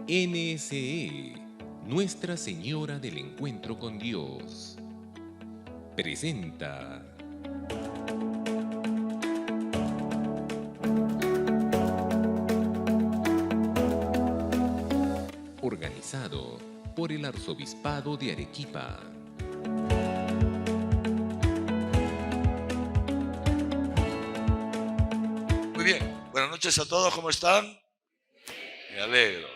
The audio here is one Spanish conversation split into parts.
NSE, Nuestra Señora del Encuentro con Dios, presenta organizado por el Arzobispado de Arequipa. Muy bien, buenas noches a todos, ¿cómo están? Me alegro.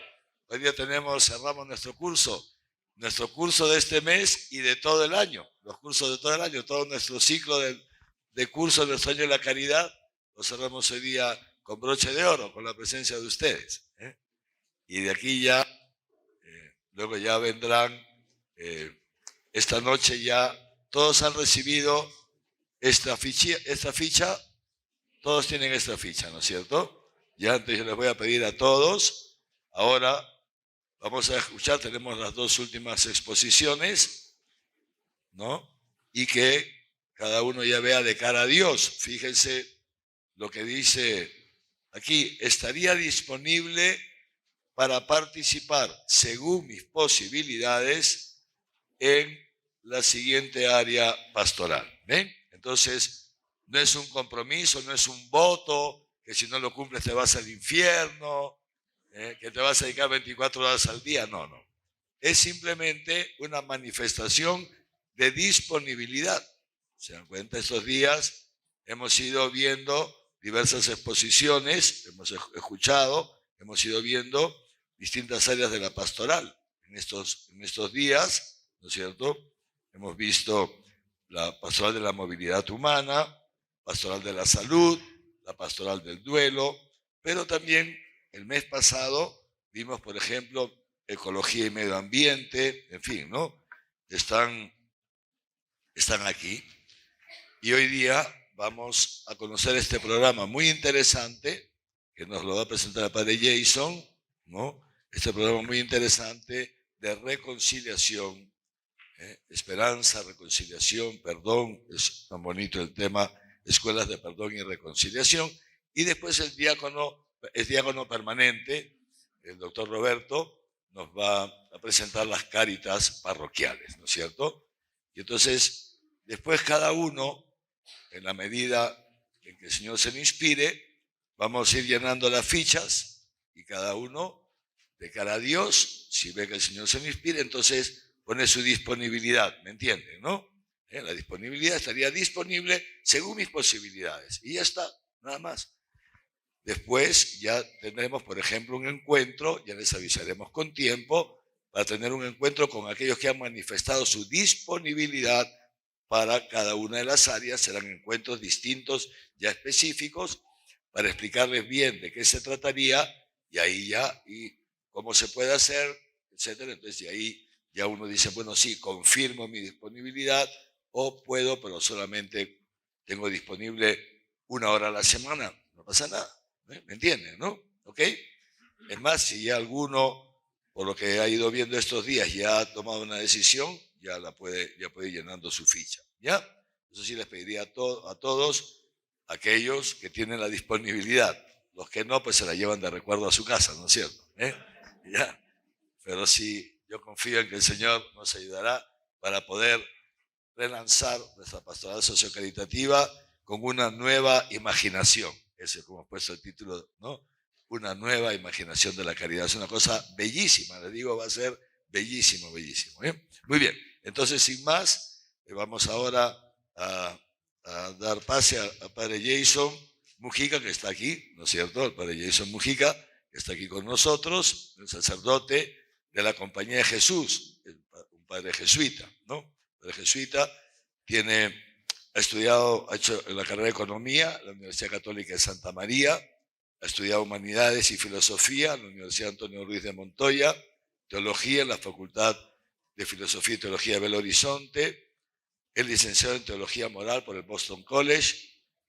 Hoy día cerramos nuestro curso de este mes y de todo el año, los cursos de todo el año, todo nuestro ciclo de cursos del Sueño de la Caridad, lo cerramos hoy día con broche de oro, con la presencia de ustedes. Y de aquí ya, luego ya vendrán, esta noche ya, todos han recibido esta ficha, todos tienen esta ficha, ¿no es cierto? Ya antes yo les voy a pedir a todos, ahora vamos a escuchar, tenemos las dos últimas exposiciones, ¿no? Y que cada uno ya vea de cara a Dios. Fíjense lo que dice aquí, estaría disponible para participar según mis posibilidades en la siguiente área pastoral. ¿Ven? Entonces, no es un compromiso, no es un voto, que si no lo cumples te vas al infierno, que te vas a dedicar 24 horas al día. No. Es simplemente una manifestación de disponibilidad. ¿Se dan cuenta? Estos días hemos ido viendo diversas exposiciones, hemos escuchado, hemos ido viendo distintas áreas de la pastoral. En estos días, ¿no es cierto? Hemos visto la pastoral de la movilidad humana, pastoral de la salud, la pastoral del duelo, pero también el mes pasado vimos, por ejemplo, ecología y medio ambiente, en fin, ¿no? Están aquí. Y hoy día vamos a conocer este programa muy interesante, que nos lo va a presentar el padre Jason, ¿no? Este programa muy interesante de reconciliación, esperanza, reconciliación, perdón, es tan bonito el tema, escuelas de perdón y reconciliación. Y después el diácono permanente, el doctor Roberto, nos va a presentar las cáritas parroquiales, ¿no es cierto? Y entonces, después cada uno, en la medida en que el Señor se le inspire, vamos a ir llenando las fichas y cada uno, de cara a Dios, si ve que el Señor se le inspire, entonces pone su disponibilidad, ¿me entienden, no? La disponibilidad estaría disponible según mis posibilidades. Y ya está, nada más. Después ya tendremos, por ejemplo, un encuentro, ya les avisaremos con tiempo, para tener un encuentro con aquellos que han manifestado su disponibilidad para cada una de las áreas. Serán encuentros distintos, ya específicos, para explicarles bien de qué se trataría y ahí ya, y cómo se puede hacer, etcétera. Entonces, de ahí ya uno dice, bueno, sí, confirmo mi disponibilidad o puedo, pero solamente tengo disponible 1 hora a la semana. No pasa nada. ¿Me entienden, no? ¿Ok? Es más, si ya alguno, por lo que ha ido viendo estos días, ya ha tomado una decisión, ya puede ir llenando su ficha. ¿Ya? Eso sí les pediría a todos aquellos que tienen la disponibilidad. Los que no, pues se la llevan de recuerdo a su casa, ¿no es cierto? ¿Ya? Pero sí, yo confío en que el Señor nos ayudará para poder relanzar nuestra pastoral sociocaritativa con una nueva imaginación. Ese es como he puesto el título, ¿no? Una nueva imaginación de la caridad. Es una cosa bellísima, les digo, va a ser bellísimo, bellísimo. Muy bien, entonces sin más, vamos ahora a dar pase a padre Jason Mujica, que está aquí, ¿no es cierto? El padre Jason Mujica, que está aquí con nosotros, el sacerdote de la Compañía de Jesús, un padre jesuita, ¿no? El jesuita ha estudiado, ha hecho la carrera de Economía en la Universidad Católica de Santa María, ha estudiado Humanidades y Filosofía en la Universidad Antonio Ruiz de Montoya, Teología en la Facultad de Filosofía y Teología de Belo Horizonte, es licenciado en Teología Moral por el Boston College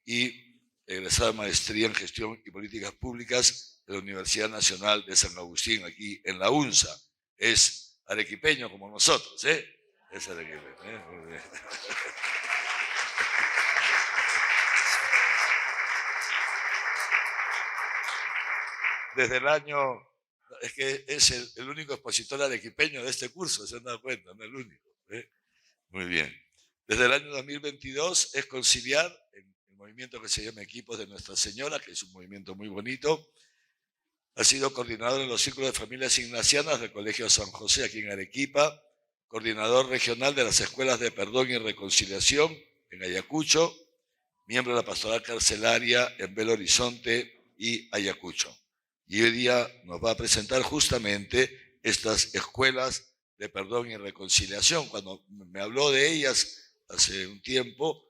y egresado de Maestría en Gestión y Políticas Públicas de la Universidad Nacional de San Agustín, aquí en la UNSA. Es arequipeño como nosotros, ¿eh? Es arequipeño, ¿eh? Muy bien. Desde el año Es que es el único expositor arequipeño de este curso, se han dado cuenta, no el único. Muy bien. Desde el año 2022 es conciliar en el movimiento que se llama Equipos de Nuestra Señora, que es un movimiento muy bonito. Ha sido coordinador en los círculos de familias ignacianas del Colegio San José aquí en Arequipa, coordinador regional de las escuelas de perdón y reconciliación en Ayacucho, miembro de la pastoral carcelaria en Belo Horizonte y Ayacucho. Y hoy día nos va a presentar justamente estas escuelas de perdón y reconciliación. Cuando me habló de ellas hace un tiempo,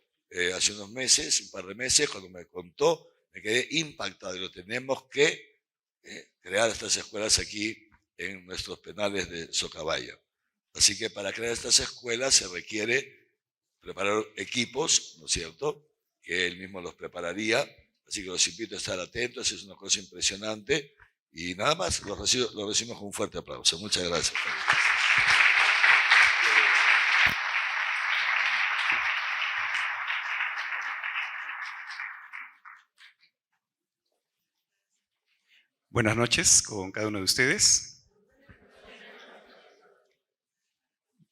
hace unos meses, un par de meses, cuando me contó, me quedé impactado y lo tenemos que crear estas escuelas aquí en nuestros penales de Socabaya. Así que para crear estas escuelas se requiere preparar equipos, ¿no es cierto?, que él mismo los prepararía. Así que los invito a estar atentos, es una cosa impresionante. Y nada más, los recibimos con un fuerte aplauso. Muchas gracias. Buenas noches con cada uno de ustedes.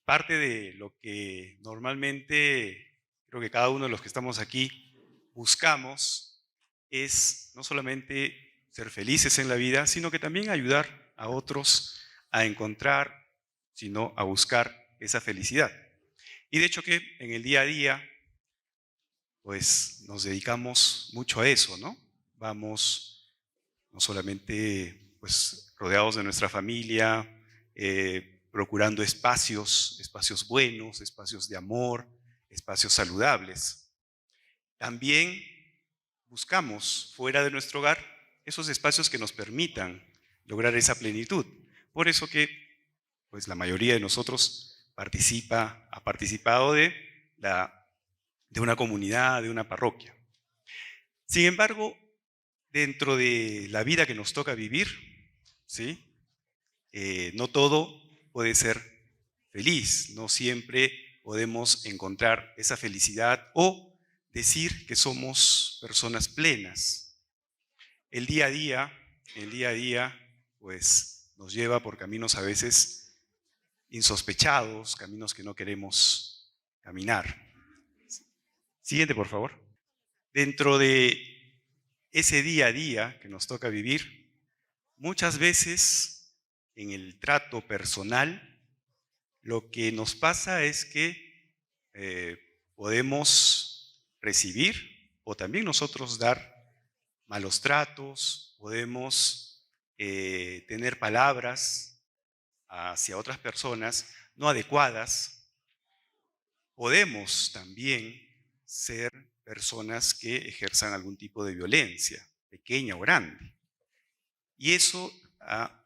Parte de lo que normalmente creo que cada uno de los que estamos aquí buscamos es no solamente ser felices en la vida, sino que también ayudar a otros a encontrar, sino a buscar esa felicidad. Y de hecho que en el día a día, pues nos dedicamos mucho a eso, ¿no? Vamos no solamente pues, rodeados de nuestra familia, procurando espacios buenos, espacios de amor, espacios saludables. También buscamos fuera de nuestro hogar esos espacios que nos permitan lograr esa plenitud. Por eso que pues, la mayoría de nosotros ha participado de una comunidad, de una parroquia. Sin embargo, dentro de la vida que nos toca vivir, ¿sí? No todo puede ser feliz, no siempre podemos encontrar esa felicidad o decir que somos personas plenas. El día a día, pues nos lleva por caminos a veces insospechados, caminos que no queremos caminar. Siguiente, por favor. Dentro de ese día a día que nos toca vivir, muchas veces en el trato personal, lo que nos pasa es que podemos recibir o también nosotros dar malos tratos, podemos tener palabras hacia otras personas no adecuadas, podemos también ser personas que ejerzan algún tipo de violencia, pequeña o grande. Y eso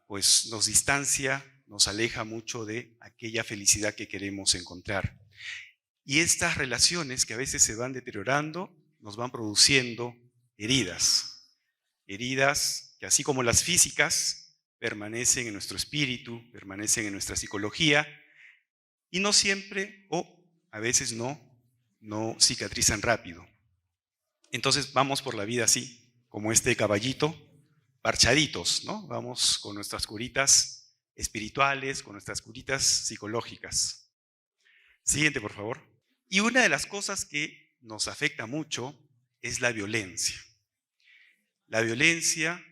pues nos distancia, nos aleja mucho de aquella felicidad que queremos encontrar. Y estas relaciones que a veces se van deteriorando, nos van produciendo heridas. Heridas que así como las físicas, permanecen en nuestro espíritu, permanecen en nuestra psicología, y no siempre, o a veces no cicatrizan rápido. Entonces vamos por la vida así, como este caballito, parchaditos, ¿no? Vamos con nuestras curitas espirituales, con nuestras curitas psicológicas. Siguiente, por favor. Y una de las cosas que nos afecta mucho es la violencia. La violencia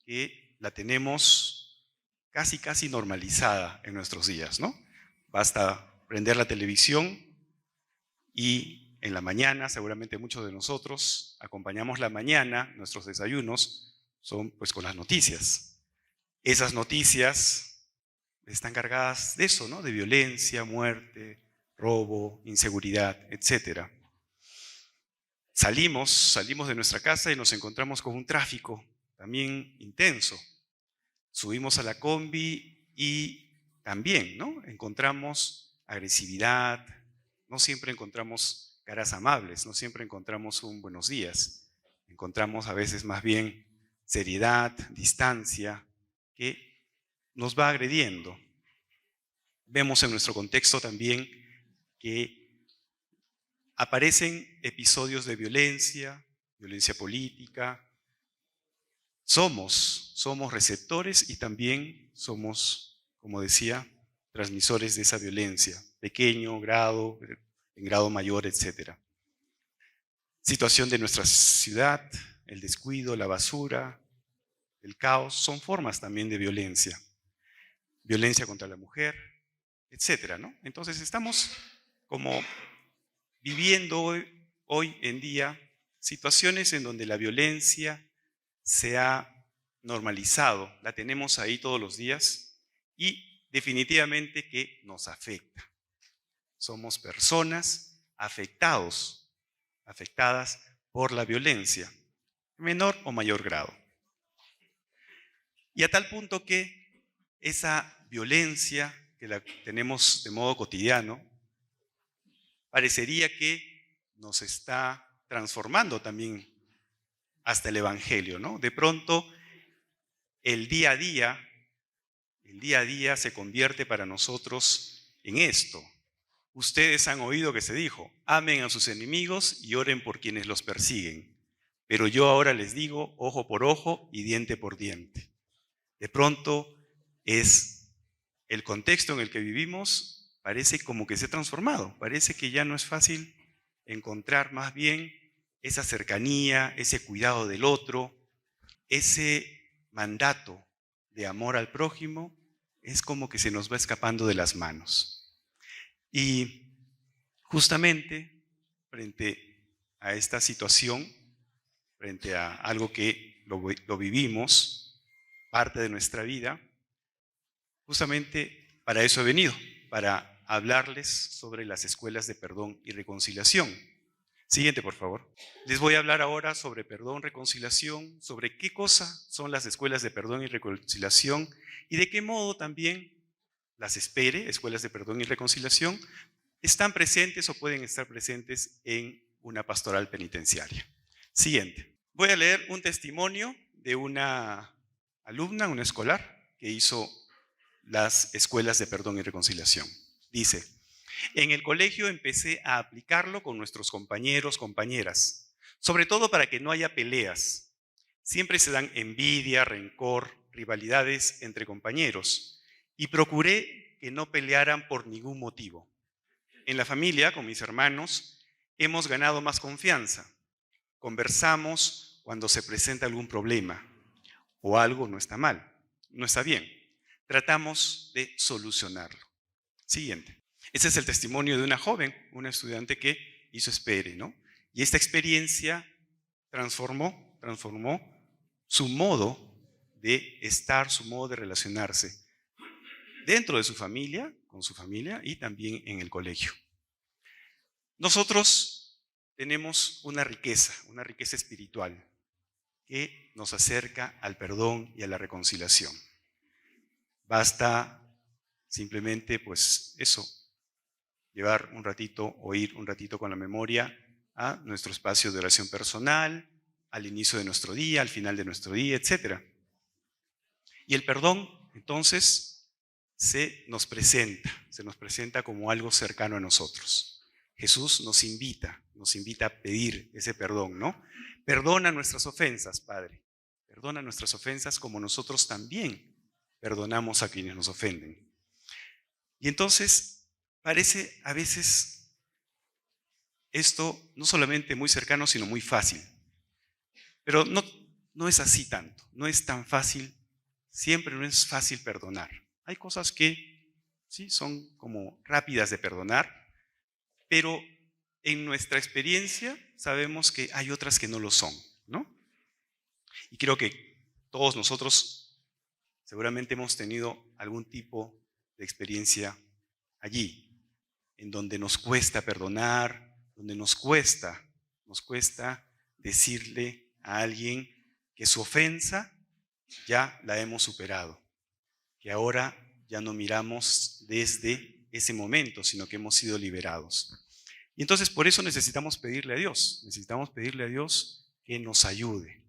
que la tenemos casi normalizada en nuestros días, ¿no? Basta prender la televisión y en la mañana, seguramente muchos de nosotros acompañamos la mañana, nuestros desayunos son pues con las noticias. Esas noticias están cargadas de eso, ¿no? De violencia, muerte, robo, inseguridad, etc. Salimos de nuestra casa y nos encontramos con un tráfico también intenso. Subimos a la combi y también, ¿no? Encontramos agresividad, no siempre encontramos caras amables, no siempre encontramos un buenos días. Encontramos a veces más bien seriedad, distancia, que nos va agrediendo. Vemos en nuestro contexto también que aparecen episodios de violencia política, Somos receptores y también somos, como decía, transmisores de esa violencia, pequeño grado, en grado mayor, etc. Situación de nuestra ciudad, el descuido, la basura, el caos, son formas también de violencia. Violencia contra la mujer, etc., ¿no? Entonces estamos como viviendo hoy en día situaciones en donde la violencia se ha normalizado, la tenemos ahí todos los días y definitivamente que nos afecta. Somos personas afectadas por la violencia, en menor o mayor grado. Y a tal punto que esa violencia que la tenemos de modo cotidiano, parecería que nos está transformando también hasta el Evangelio, ¿no? De pronto, el día a día se convierte para nosotros en esto. Ustedes han oído que se dijo, amen a sus enemigos y oren por quienes los persiguen. Pero yo ahora les digo, ojo por ojo y diente por diente. De pronto es el contexto en el que vivimos, parece como que se ha transformado, parece que ya no es fácil encontrar más bien esa cercanía, ese cuidado del otro, ese mandato de amor al prójimo, es como que se nos va escapando de las manos. Y justamente frente a esta situación, frente a algo que lo vivimos, parte de nuestra vida, justamente para eso he venido, para hablarles sobre las escuelas de perdón y reconciliación. Siguiente, por favor. Les voy a hablar ahora sobre perdón, reconciliación, sobre qué cosa son las escuelas de perdón y reconciliación y de qué modo también las escuelas de perdón y reconciliación, están presentes o pueden estar presentes en una pastoral penitenciaria. Siguiente. Voy a leer un testimonio de una alumna, una escolar, que hizo las escuelas de perdón y reconciliación. Dice, en el colegio empecé a aplicarlo con nuestros compañeros, compañeras, sobre todo para que no haya peleas. Siempre se dan envidia, rencor, rivalidades entre compañeros y procuré que no pelearan por ningún motivo. En la familia, con mis hermanos, hemos ganado más confianza. Conversamos cuando se presenta algún problema o algo no está mal, no está bien. Tratamos de solucionarlo. Siguiente. Este es el testimonio de una joven, una estudiante que hizo Espere, ¿no? Y esta experiencia transformó su modo de estar, su modo de relacionarse dentro de su familia, con su familia y también en el colegio. Nosotros tenemos una riqueza espiritual que nos acerca al perdón y a la reconciliación. Basta simplemente, pues eso, llevar un ratito o ir un ratito con la memoria a nuestro espacio de oración personal, al inicio de nuestro día, al final de nuestro día, etc. Y el perdón, entonces, se nos presenta como algo cercano a nosotros. Jesús nos invita a pedir ese perdón, ¿no? Perdona nuestras ofensas, Padre. Perdona nuestras ofensas como nosotros también perdonamos a quienes nos ofenden. Y entonces parece a veces esto no solamente muy cercano, sino muy fácil. Pero no es así tanto, no es tan fácil, siempre no es fácil perdonar. Hay cosas que sí son como rápidas de perdonar, pero en nuestra experiencia sabemos que hay otras que no lo son, ¿no? Y creo que todos nosotros seguramente hemos tenido algún tipo de experiencia allí, en donde nos cuesta perdonar, donde nos cuesta decirle a alguien que su ofensa ya la hemos superado, que ahora ya no miramos desde ese momento, sino que hemos sido liberados. Y entonces por eso necesitamos pedirle a Dios que nos ayude.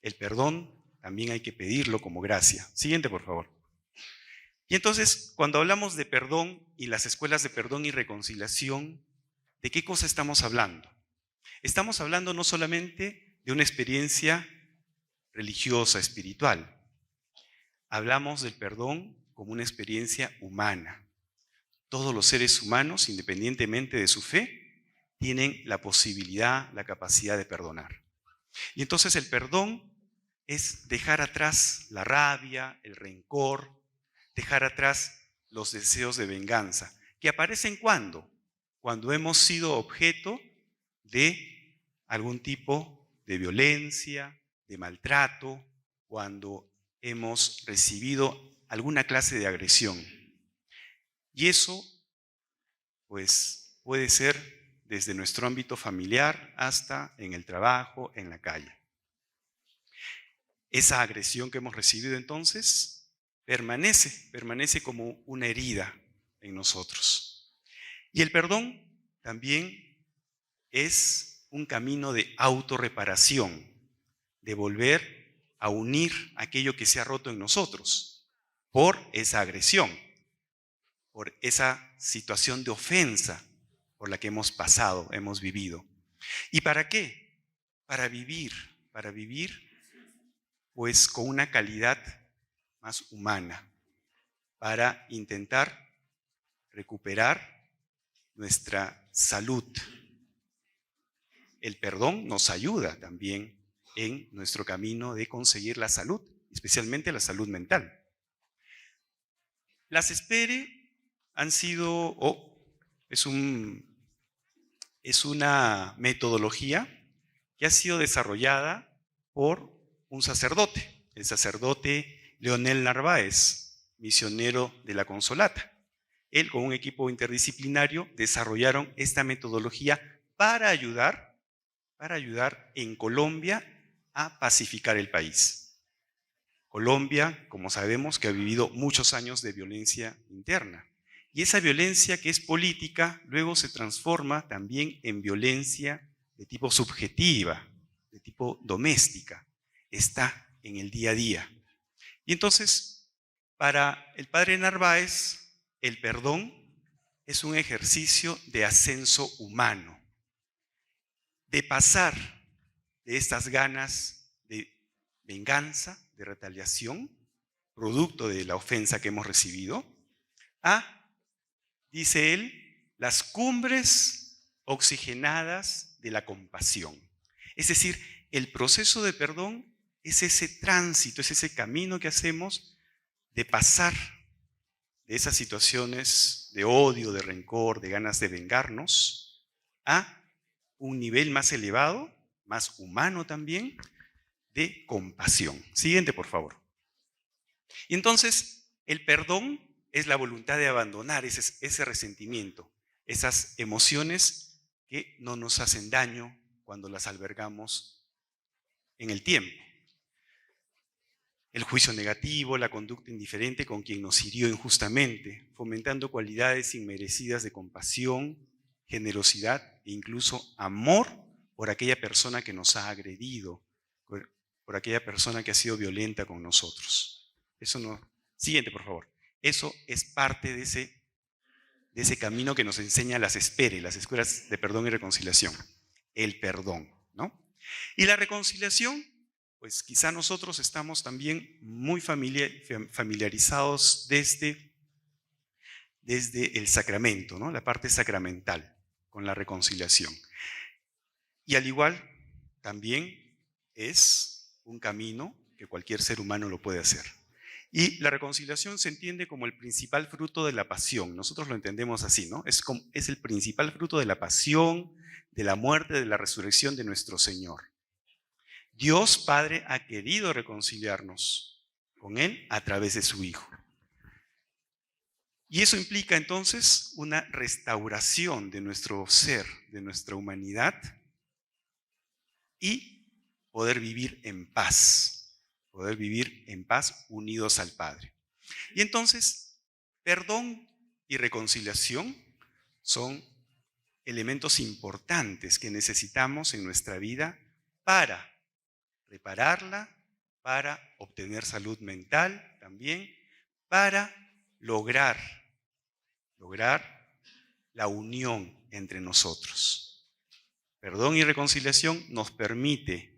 El perdón también hay que pedirlo como gracia. Siguiente, por favor. Y entonces, cuando hablamos de perdón y las escuelas de perdón y reconciliación, ¿de qué cosa estamos hablando? Estamos hablando no solamente de una experiencia religiosa, espiritual. Hablamos del perdón como una experiencia humana. Todos los seres humanos, independientemente de su fe, tienen la posibilidad, la capacidad de perdonar. Y entonces el perdón es dejar atrás la rabia, el rencor, dejar atrás los deseos de venganza, que aparecen cuando hemos sido objeto de algún tipo de violencia, de maltrato, cuando hemos recibido alguna clase de agresión. Y eso, pues, puede ser desde nuestro ámbito familiar hasta en el trabajo, en la calle. Esa agresión que hemos recibido entonces permanece como una herida en nosotros. Y el perdón también es un camino de autorreparación, de volver a unir aquello que se ha roto en nosotros por esa agresión, por esa situación de ofensa por la que hemos pasado, hemos vivido. ¿Y para qué? Para vivir pues con una calidad más humana, para intentar recuperar nuestra salud. El perdón nos ayuda también en nuestro camino de conseguir la salud, especialmente la salud mental. Las SPERE han sido, es una metodología que ha sido desarrollada por un sacerdote, el sacerdote Leonel Narváez, misionero de la Consolata. Él con un equipo interdisciplinario desarrollaron esta metodología para ayudar en Colombia a pacificar el país. Colombia, como sabemos, que ha vivido muchos años de violencia interna. Y esa violencia que es política luego se transforma también en violencia de tipo subjetiva, de tipo doméstica. Está en el día a día. Y entonces, para el padre Narváez, el perdón es un ejercicio de ascenso humano, de pasar de estas ganas de venganza, de retaliación, producto de la ofensa que hemos recibido, a, dice él, las cumbres oxigenadas de la compasión. Es decir, el proceso de perdón es ese tránsito, es ese camino que hacemos de pasar de esas situaciones de odio, de rencor, de ganas de vengarnos, a un nivel más elevado, más humano también, de compasión. Siguiente, por favor. Y entonces, el perdón es la voluntad de abandonar ese resentimiento, esas emociones que no nos hacen daño cuando las albergamos en el tiempo. El juicio negativo, la conducta indiferente con quien nos hirió injustamente, fomentando cualidades inmerecidas de compasión, generosidad e incluso amor por aquella persona que nos ha agredido, por aquella persona que ha sido violenta con nosotros. Eso no. Siguiente, por favor. Eso es parte de ese camino que nos enseña las SPERE, las Escuelas de Perdón y Reconciliación. El perdón, ¿no? Y la reconciliación, pues quizá nosotros estamos también muy familiarizados desde el sacramento, ¿no? La parte sacramental con la reconciliación. Y al igual, también es un camino que cualquier ser humano lo puede hacer. Y la reconciliación se entiende como el principal fruto de la pasión. Nosotros lo entendemos así, ¿no? Es el principal fruto de la pasión, de la muerte, de la resurrección de nuestro Señor. Dios Padre ha querido reconciliarnos con Él a través de su Hijo. Y eso implica entonces una restauración de nuestro ser, de nuestra humanidad, y poder vivir en paz unidos al Padre. Y entonces, perdón y reconciliación son elementos importantes que necesitamos en nuestra vida para repararla, para obtener salud mental también, para lograr la unión entre nosotros. Perdón y reconciliación nos permite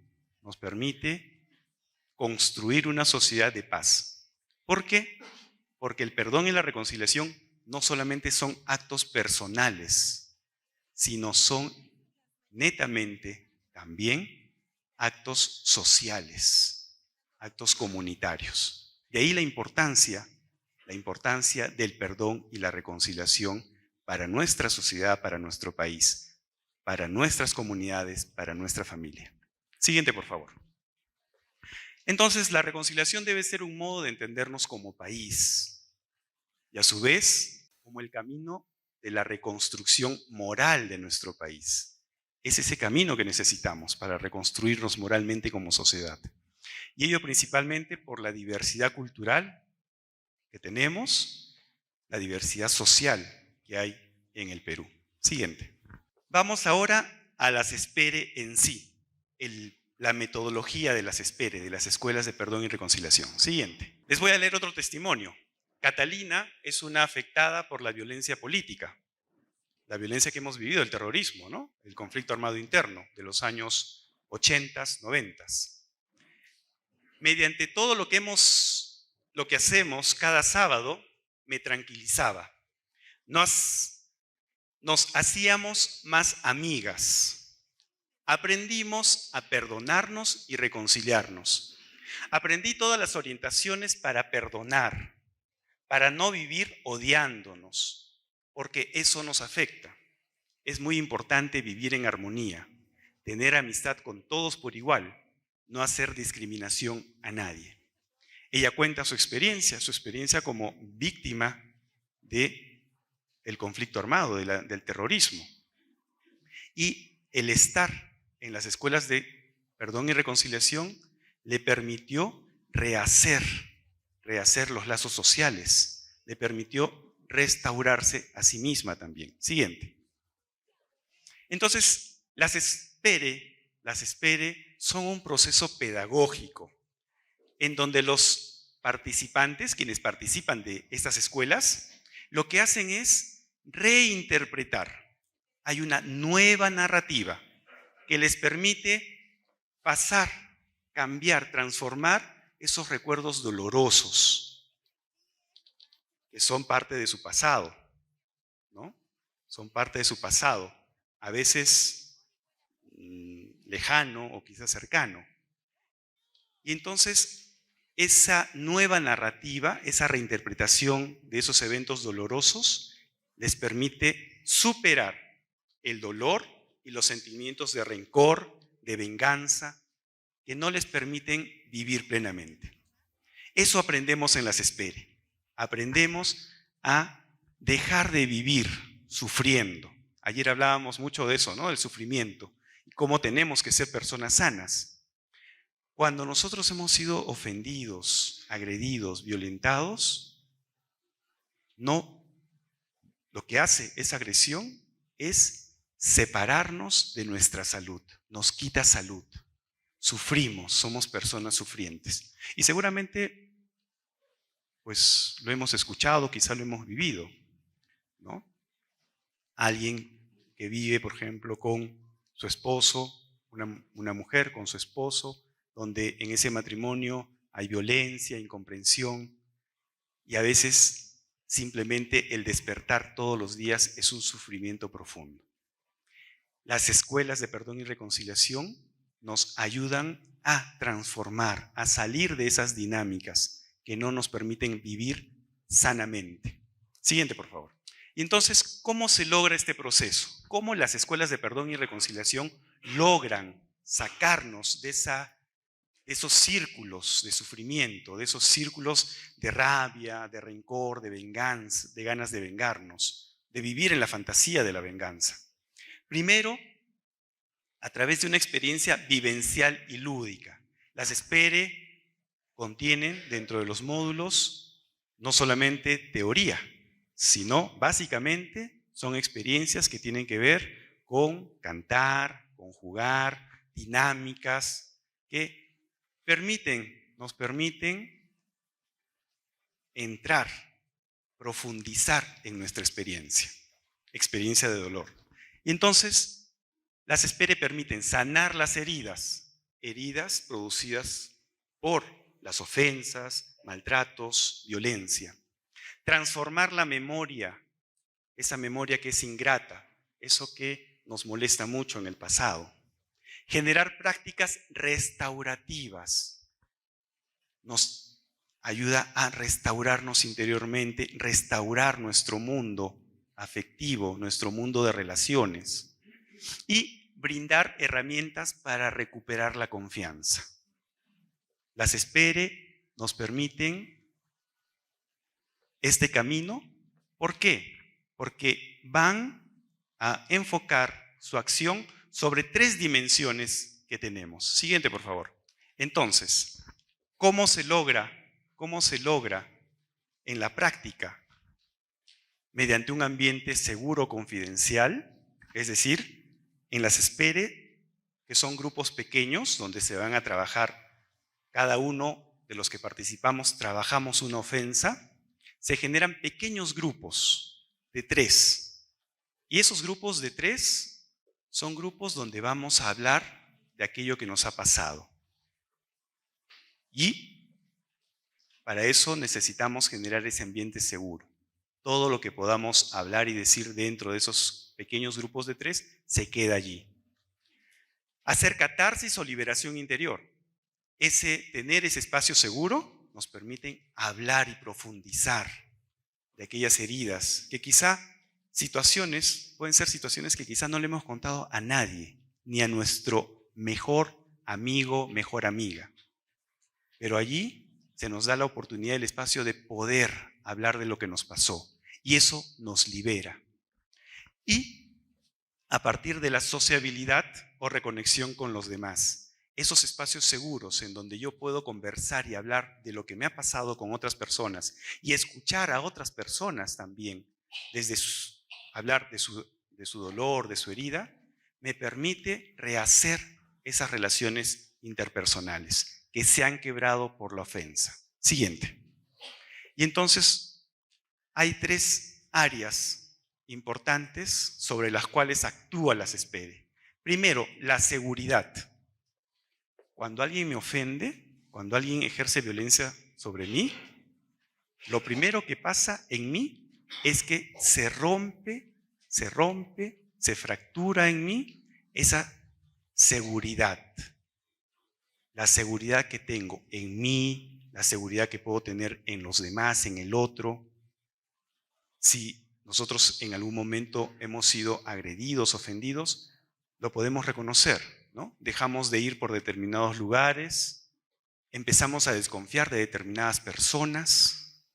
construir una sociedad de paz. ¿Por qué? Porque el perdón y la reconciliación no solamente son actos personales, sino son netamente también actos sociales, actos comunitarios. De ahí la importancia del perdón y la reconciliación para nuestra sociedad, para nuestro país, para nuestras comunidades, para nuestra familia. Siguiente, por favor. Entonces, la reconciliación debe ser un modo de entendernos como país y a su vez como el camino de la reconstrucción moral de nuestro país. Es ese camino que necesitamos para reconstruirnos moralmente como sociedad. Y ello principalmente por la diversidad cultural que tenemos, la diversidad social que hay en el Perú. Siguiente. Vamos ahora a las SPERE en sí, la metodología de las SPERE, de las Escuelas de Perdón y Reconciliación. Siguiente. Les voy a leer otro testimonio. Catalina es una afectada por la violencia política, la violencia que hemos vivido, el terrorismo, ¿no? El conflicto armado interno de los años 80, 90. Mediante todo lo que hacemos cada sábado, me tranquilizaba. Nos hacíamos más amigas. Aprendimos a perdonarnos y reconciliarnos. Aprendí todas las orientaciones para perdonar, para no vivir odiándonos, porque eso nos afecta. Es muy importante vivir en armonía, tener amistad con todos por igual, no hacer discriminación a nadie. Ella cuenta su experiencia como víctima del conflicto armado, del terrorismo. Y el estar en las escuelas de perdón y reconciliación le permitió rehacer los lazos sociales, le permitió restaurarse a sí misma también. Siguiente. Entonces, las SPERE son un proceso pedagógico en donde los participantes, quienes participan de estas escuelas, lo que hacen es reinterpretar. Hay una nueva narrativa que les permite pasar, cambiar, transformar esos recuerdos dolorosos que son parte de su pasado, ¿no? Son parte de su pasado, a veces lejano o quizás cercano. Y entonces esa nueva narrativa, esa reinterpretación de esos eventos dolorosos les permite superar el dolor y los sentimientos de rencor, de venganza, que no les permiten vivir plenamente. Eso aprendemos en las SPERE. Aprendemos a dejar de vivir sufriendo. Ayer hablábamos mucho de eso, ¿no? Del sufrimiento y cómo tenemos que ser personas sanas. Cuando nosotros hemos sido ofendidos, agredidos, violentados, no, lo que hace esa agresión es separarnos de nuestra salud, nos quita salud, sufrimos, somos personas sufrientes. Y seguramente, pues lo hemos escuchado, quizá lo hemos vivido, ¿no? Alguien que vive, por ejemplo, con su esposo, una mujer con su esposo, donde en ese matrimonio hay violencia, incomprensión, y a veces simplemente el despertar todos los días es un sufrimiento profundo. Las escuelas de perdón y reconciliación nos ayudan a transformar, a salir de esas dinámicas que no nos permiten vivir sanamente. Siguiente, por favor. Y entonces, ¿cómo se logra este proceso? ¿Cómo las escuelas de perdón y reconciliación logran sacarnos de esos círculos de sufrimiento, de esos círculos de rabia, de rencor, de venganza, de ganas de vengarnos, de vivir en la fantasía de la venganza? Primero, a través de una experiencia vivencial y lúdica. Las SPERE contienen dentro de los módulos no solamente teoría, sino básicamente son experiencias que tienen que ver con cantar, con jugar, dinámicas que nos permiten entrar, profundizar en nuestra experiencia de dolor. Y entonces, las SPERE permiten sanar las heridas producidas por las ofensas, maltratos, violencia. Transformar la memoria, esa memoria que es ingrata, eso que nos molesta mucho en el pasado. Generar prácticas restaurativas. Nos ayuda a restaurarnos interiormente, restaurar nuestro mundo afectivo, nuestro mundo de relaciones. Y brindar herramientas para recuperar la confianza. Las SPERE nos permiten este camino. ¿Por qué? Porque van a enfocar su acción sobre 3 dimensiones que tenemos. Siguiente, por favor. Entonces, ¿cómo se logra en la práctica? Mediante un ambiente seguro, confidencial, es decir, en las SPERE, que son grupos pequeños donde se van a trabajar, cada uno de los que participamos trabajamos una ofensa, se generan pequeños grupos de 3. Y esos grupos de 3 son grupos donde vamos a hablar de aquello que nos ha pasado. Y para eso necesitamos generar ese ambiente seguro. Todo lo que podamos hablar y decir dentro de esos pequeños grupos de 3 se queda allí. Hacer catarsis o liberación interior. Tener ese espacio seguro nos permite hablar y profundizar de aquellas heridas que quizá pueden ser situaciones que quizá no le hemos contado a nadie, ni a nuestro mejor amigo, mejor amiga. Pero allí se nos da la oportunidad, el espacio de poder hablar de lo que nos pasó. Y eso nos libera. Y a partir de la sociabilidad o reconexión con los demás, esos espacios seguros en donde yo puedo conversar y hablar de lo que me ha pasado con otras personas y escuchar a otras personas también, hablar de su dolor, de su herida, me permite rehacer esas relaciones interpersonales que se han quebrado por la ofensa. Siguiente. Y entonces hay 3 áreas importantes sobre las cuales actúa las SPERE. Primero, la seguridad. Cuando alguien me ofende, cuando alguien ejerce violencia sobre mí, lo primero que pasa en mí es que se rompe, se fractura en mí esa seguridad. La seguridad que tengo en mí, la seguridad que puedo tener en los demás, en el otro. Si nosotros en algún momento hemos sido agredidos, ofendidos, lo podemos reconocer, ¿no? Dejamos de ir por determinados lugares, empezamos a desconfiar de determinadas personas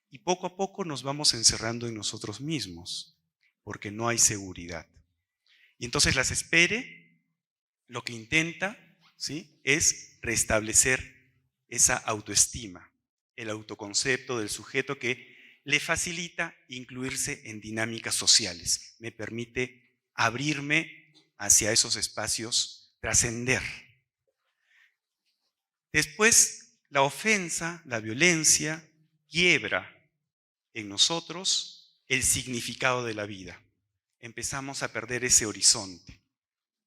y poco a poco nos vamos encerrando en nosotros mismos porque no hay seguridad. Y entonces las SPERE lo que intenta, ¿sí?, es restablecer esa autoestima, el autoconcepto del sujeto que le facilita incluirse en dinámicas sociales, me permite abrirme hacia esos espacios, trascender. Después, la ofensa, la violencia, quiebra en nosotros el significado de la vida. Empezamos a perder ese horizonte.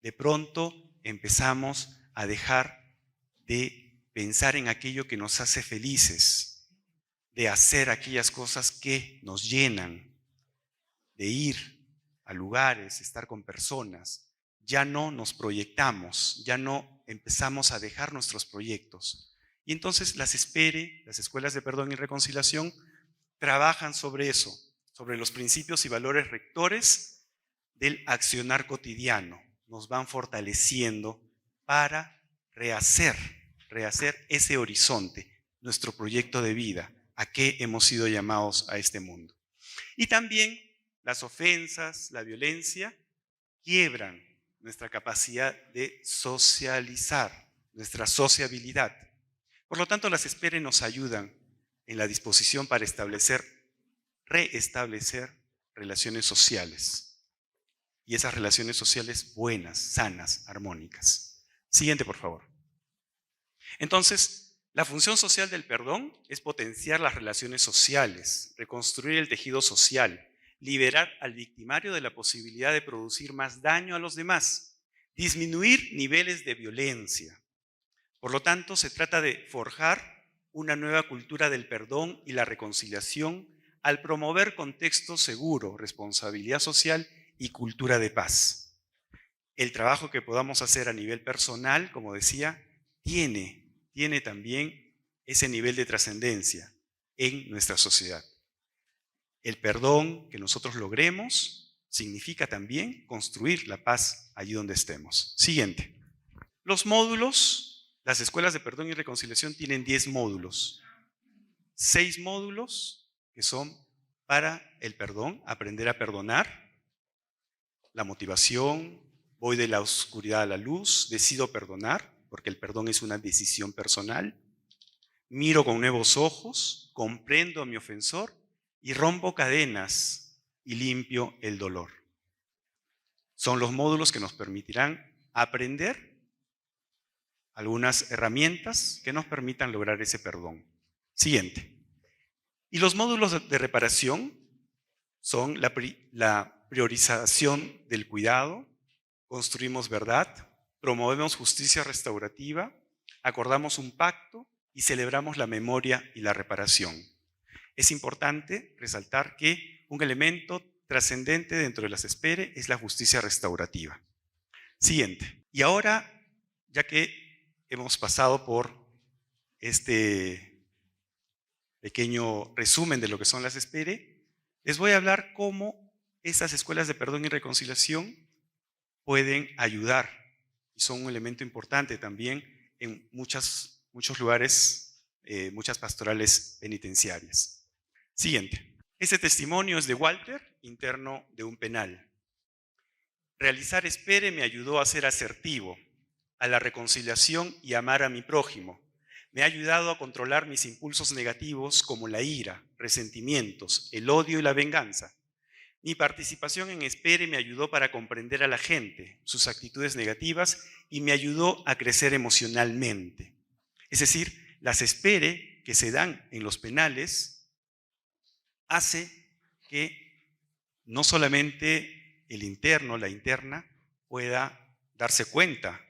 De pronto empezamos a dejar de pensar en aquello que nos hace felices, de hacer aquellas cosas que nos llenan, de ir a lugares, estar con personas. Ya no nos proyectamos, ya no empezamos a dejar nuestros proyectos. Y entonces las SPERE, las Escuelas de Perdón y Reconciliación, trabajan sobre eso, sobre los principios y valores rectores del accionar cotidiano. Nos van fortaleciendo para rehacer ese horizonte, nuestro proyecto de vida, a qué hemos sido llamados a este mundo. Y también las ofensas, la violencia, quiebran nuestra capacidad de socializar, nuestra sociabilidad. Por lo tanto, las SPERE nos ayudan en la disposición para reestablecer relaciones sociales. Y esas relaciones sociales buenas, sanas, armónicas. Siguiente, por favor. Entonces, la función social del perdón es potenciar las relaciones sociales, reconstruir el tejido social, liberar al victimario de la posibilidad de producir más daño a los demás, disminuir niveles de violencia. Por lo tanto, se trata de forjar una nueva cultura del perdón y la reconciliación al promover contexto seguro, responsabilidad social y cultura de paz. El trabajo que podamos hacer a nivel personal, como decía, tiene también ese nivel de trascendencia en nuestra sociedad. El perdón que nosotros logremos significa también construir la paz allí donde estemos. Siguiente. Los módulos, las escuelas de perdón y reconciliación tienen 10 módulos. 6 módulos que son para el perdón, aprender a perdonar, la motivación, voy de la oscuridad a la luz, decido perdonar, porque el perdón es una decisión personal, miro con nuevos ojos, comprendo a mi ofensor y rompo cadenas y limpio el dolor. Son los módulos que nos permitirán aprender algunas herramientas que nos permitan lograr ese perdón. Siguiente. Y los módulos de reparación son la priorización del cuidado, construimos verdad, promovemos justicia restaurativa, acordamos un pacto y celebramos la memoria y la reparación. Es importante resaltar que un elemento trascendente dentro de las SPERE es la justicia restaurativa. Siguiente. Y ahora, ya que hemos pasado por este pequeño resumen de lo que son las SPERE, les voy a hablar cómo estas escuelas de perdón y reconciliación pueden ayudar y son un elemento importante también en muchos lugares, muchas pastorales penitenciarias. Siguiente. Este testimonio es de Walter, interno de un penal. Realizar SPERE me ayudó a ser asertivo, a la reconciliación y amar a mi prójimo. Me ha ayudado a controlar mis impulsos negativos como la ira, resentimientos, el odio y la venganza. Mi participación en SPERE me ayudó para comprender a la gente, sus actitudes negativas y me ayudó a crecer emocionalmente. Es decir, las SPERE que se dan en los penales hace que no solamente el interno, la interna, pueda darse cuenta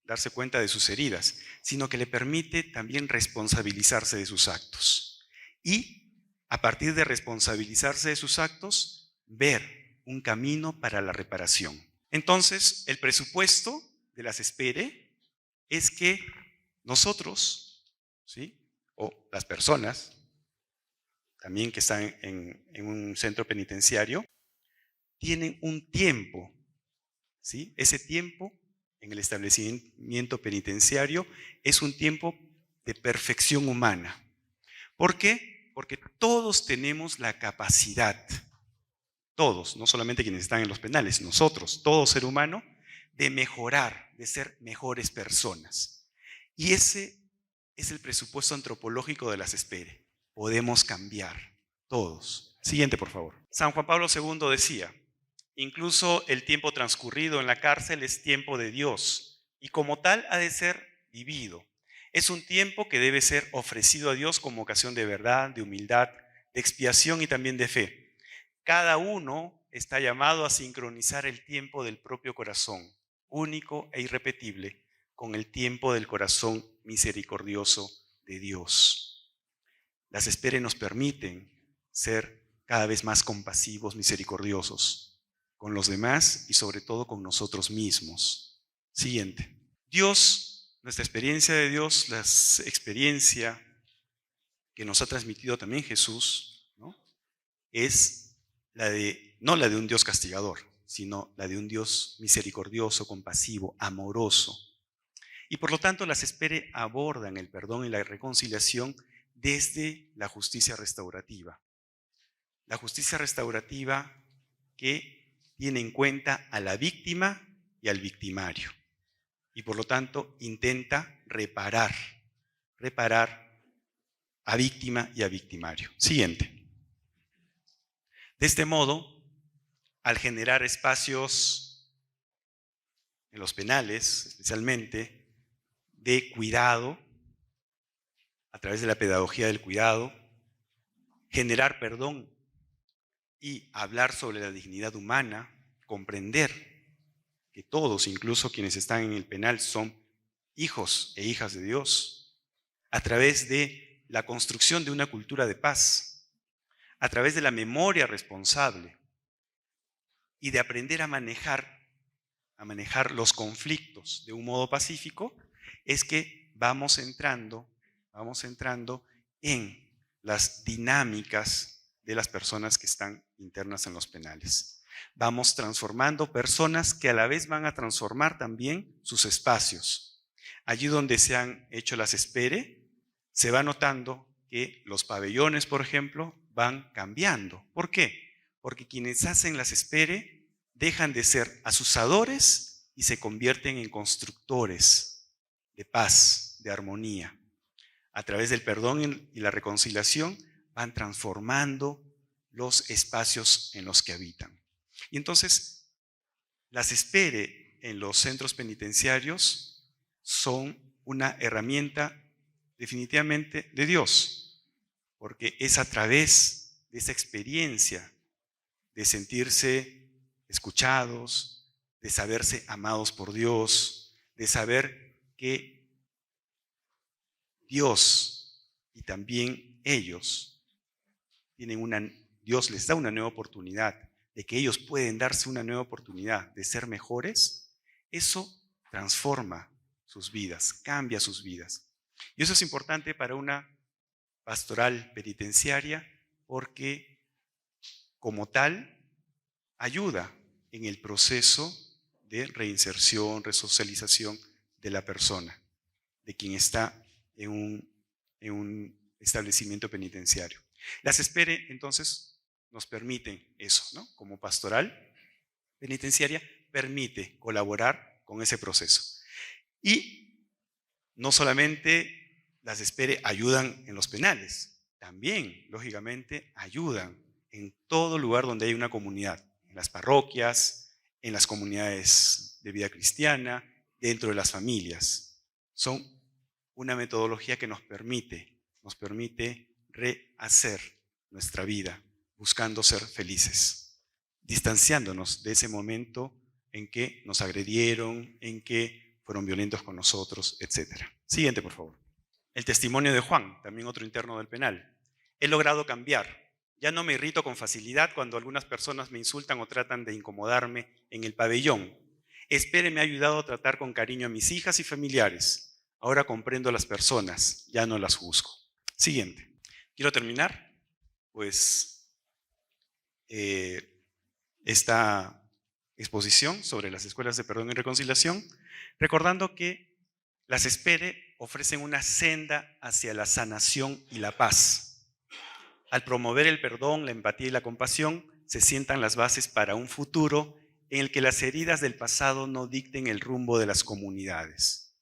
de sus heridas, sino que le permite también responsabilizarse de sus actos. Y a partir de responsabilizarse de sus actos, ver un camino para la reparación. Entonces, el presupuesto de las SPERE es que nosotros, ¿sí?, o las personas también que están en un centro penitenciario, tienen un tiempo, ¿sí? Ese tiempo en el establecimiento penitenciario es un tiempo de perfección humana. ¿Por qué? Porque todos tenemos la capacidad, todos, no solamente quienes están en los penales, nosotros, todo ser humano, de mejorar, de ser mejores personas. Y ese es el presupuesto antropológico de las SPERE. Podemos cambiar, todos. Siguiente, por favor. San Juan Pablo II decía: incluso el tiempo transcurrido en la cárcel es tiempo de Dios y como tal ha de ser vivido. Es un tiempo que debe ser ofrecido a Dios como ocasión de verdad, de humildad, de expiación y también de fe. Cada uno está llamado a sincronizar el tiempo del propio corazón, único e irrepetible, con el tiempo del corazón misericordioso de Dios. Las SPERE nos permiten ser cada vez más compasivos, misericordiosos con los demás y sobre todo con nosotros mismos. Siguiente. Dios, nuestra experiencia de Dios, la experiencia que nos ha transmitido también Jesús, ¿no?, es no la de un Dios castigador, sino la de un Dios misericordioso, compasivo, amoroso. Y por lo tanto las SPERE abordan el perdón y la reconciliación desde la justicia restaurativa. La justicia restaurativa que tiene en cuenta a la víctima y al victimario. Y por lo tanto intenta reparar a víctima y a victimario. Siguiente. De este modo, al generar espacios en los penales, especialmente, de cuidado, a través de la pedagogía del cuidado, generar perdón y hablar sobre la dignidad humana, comprender que todos, incluso quienes están en el penal, son hijos e hijas de Dios, a través de la construcción de una cultura de paz, a través de la memoria responsable y de aprender a manejar los conflictos de un modo pacífico, es que vamos entrando en las dinámicas de las personas que están internas en los penales. Vamos transformando personas que a la vez van a transformar también sus espacios. Allí donde se han hecho las espere, se va notando que los pabellones, por ejemplo, van cambiando. ¿Por qué? Porque quienes hacen las espere dejan de ser asusadores y se convierten en constructores de paz, de armonía. A través del perdón y la reconciliación van transformando los espacios en los que habitan. Y entonces, las espere en los centros penitenciarios son una herramienta definitivamente de Dios, porque es a través de esa experiencia de sentirse escuchados, de saberse amados por Dios, de saber que Dios y también ellos Dios les da una nueva oportunidad, de que ellos pueden darse una nueva oportunidad de ser mejores. Eso transforma sus vidas, cambia sus vidas. Y eso es importante para una pastoral penitenciaria porque, como tal, ayuda en el proceso de reinserción, resocialización de la persona, de quien está en un establecimiento penitenciario. Las espere, entonces, nos permiten eso, ¿no? Como pastoral penitenciaria, permite colaborar con ese proceso. Y no solamente las espere ayudan en los penales, también, lógicamente, ayudan en todo lugar donde hay una comunidad, en las parroquias, en las comunidades de vida cristiana, dentro de las familias. Son una metodología que nos permite rehacer nuestra vida, buscando ser felices, distanciándonos de ese momento en que nos agredieron, en que fueron violentos con nosotros, etc. Siguiente, por favor. El testimonio de Juan, también otro interno del penal. He logrado cambiar. Ya no me irrito con facilidad cuando algunas personas me insultan o tratan de incomodarme en el pabellón. Espere me ha ayudado a tratar con cariño a mis hijas y familiares. Ahora comprendo a las personas, ya no las juzgo. Siguiente. Quiero terminar, pues, esta exposición sobre las escuelas de perdón y reconciliación, recordando que las espere ofrecen una senda hacia la sanación y la paz. Al promover el perdón, la empatía y la compasión, se sientan las bases para un futuro en el que las heridas del pasado no dicten el rumbo de las comunidades.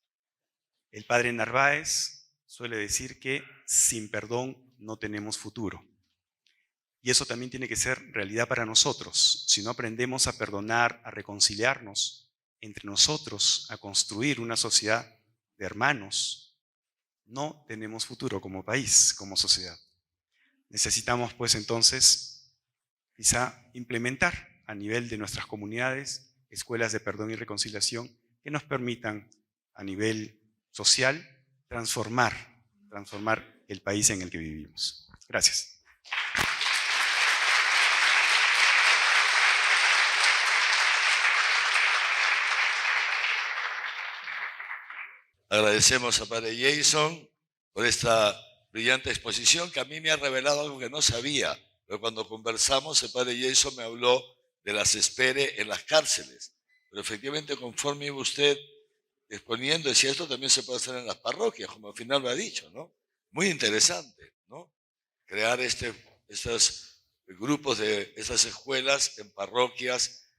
El padre Narváez suele decir que sin perdón no tenemos futuro. Y eso también tiene que ser realidad para nosotros. Si no aprendemos a perdonar, a reconciliarnos entre nosotros, a construir una sociedad de hermanos, no tenemos futuro como país, como sociedad. Necesitamos, pues, entonces, quizá implementar a nivel de nuestras comunidades escuelas de perdón y reconciliación que nos permitan, a nivel social, transformar el país en el que vivimos. Gracias. Agradecemos a Padre Jason por esta brillante exposición que a mí me ha revelado algo que no sabía. Pero cuando conversamos, el Padre Jason me habló de las espere en las cárceles. Pero efectivamente, conforme iba usted exponiendo, decía, esto también se puede hacer en las parroquias, como al final lo ha dicho, ¿no? Muy interesante, ¿no? Crear estos grupos de estas escuelas en parroquias.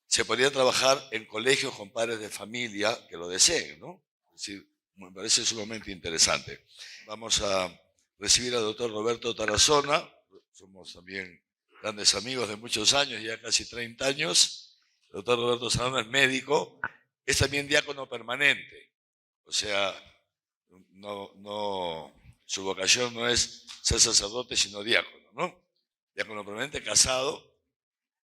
Se podría trabajar en colegios con padres de familia que lo deseen, ¿no? Es decir, me parece sumamente interesante. Vamos a recibir al doctor Roberto Tarazona. Somos también grandes amigos de muchos años, ya casi 30 años. El doctor Roberto Tarazona es médico, es también diácono permanente. O sea, su vocación no es ser sacerdote, sino diácono, ¿no? Diácono permanente, casado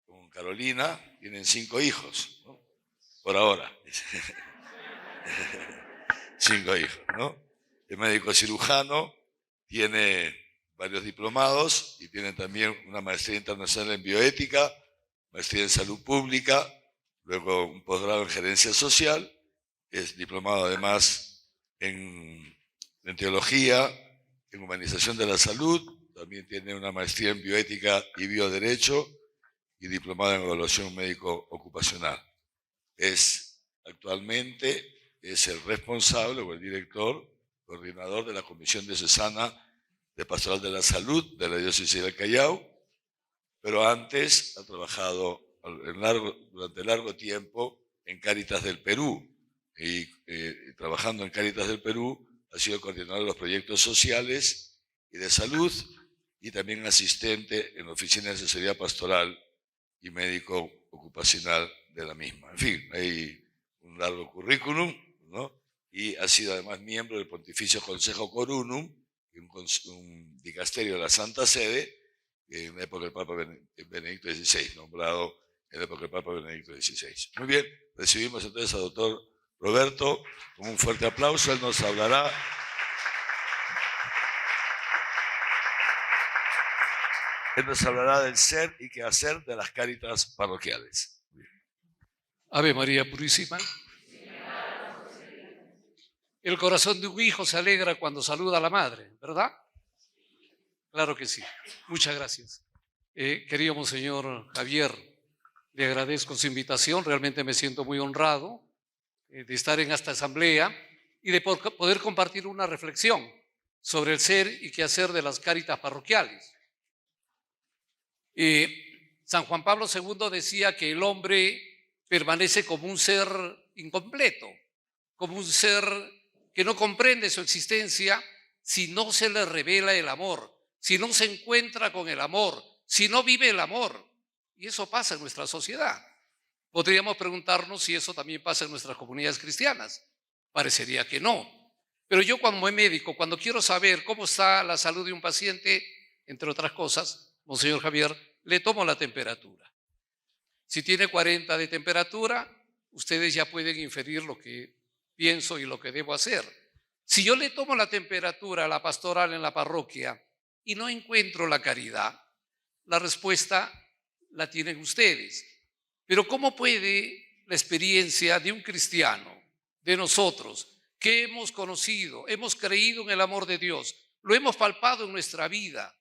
con Carolina, tienen 5 hijos, ¿no? Por ahora. 5 hijos, ¿no? Es médico cirujano, tiene varios diplomados y tiene también una maestría internacional en bioética, maestría en salud pública, luego un posgrado en gerencia social, es diplomado además en teología, en humanización de la salud, también tiene una maestría en bioética y bioderecho y diplomado en evaluación médico ocupacional. Actualmente es el responsable o el director, coordinador de la Comisión Diocesana de Pastoral de la Salud de la Diócesis del Callao, pero antes ha trabajado durante largo tiempo en Cáritas del Perú y trabajando en Cáritas del Perú ha sido coordinador de los proyectos sociales y de salud y también asistente en la Oficina de Asesoría Pastoral y Médico Ocupacional de la misma. En fin, hay un largo currículum, ¿no? Y ha sido además miembro del Pontificio Consejo Corunum, un dicasterio de la Santa Sede, en la época del Papa Benedicto XVI, nombrado en la época del Papa Benedicto XVI. Muy bien, recibimos entonces al doctor Roberto con un fuerte aplauso. Él nos hablará del ser y quehacer de las cáritas parroquiales. Ave María Purísima. El corazón de un hijo se alegra cuando saluda a la madre, ¿verdad? Claro que sí. Muchas gracias. Querido Monseñor Javier, le agradezco su invitación. Realmente me siento muy honrado de estar en esta asamblea y de poder compartir una reflexión sobre el ser y quehacer de las cáritas parroquiales. San Juan Pablo II decía que el hombre permanece como un ser incompleto, como un ser que no comprende su existencia si no se le revela el amor, si no se encuentra con el amor, si no vive el amor. Y eso pasa en nuestra sociedad. Podríamos preguntarnos si eso también pasa en nuestras comunidades cristianas. Parecería que no. Pero yo como médico, cuando quiero saber cómo está la salud de un paciente, entre otras cosas, Monseñor Javier, le tomo la temperatura. Si tiene 40 de temperatura, ustedes ya pueden inferir lo que pienso y lo que debo hacer. Si yo le tomo la temperatura a la pastoral en la parroquia y no encuentro la caridad, la respuesta la tienen ustedes. Pero ¿cómo puede la experiencia de un cristiano, de nosotros, que hemos conocido, hemos creído en el amor de Dios, lo hemos palpado en nuestra vida?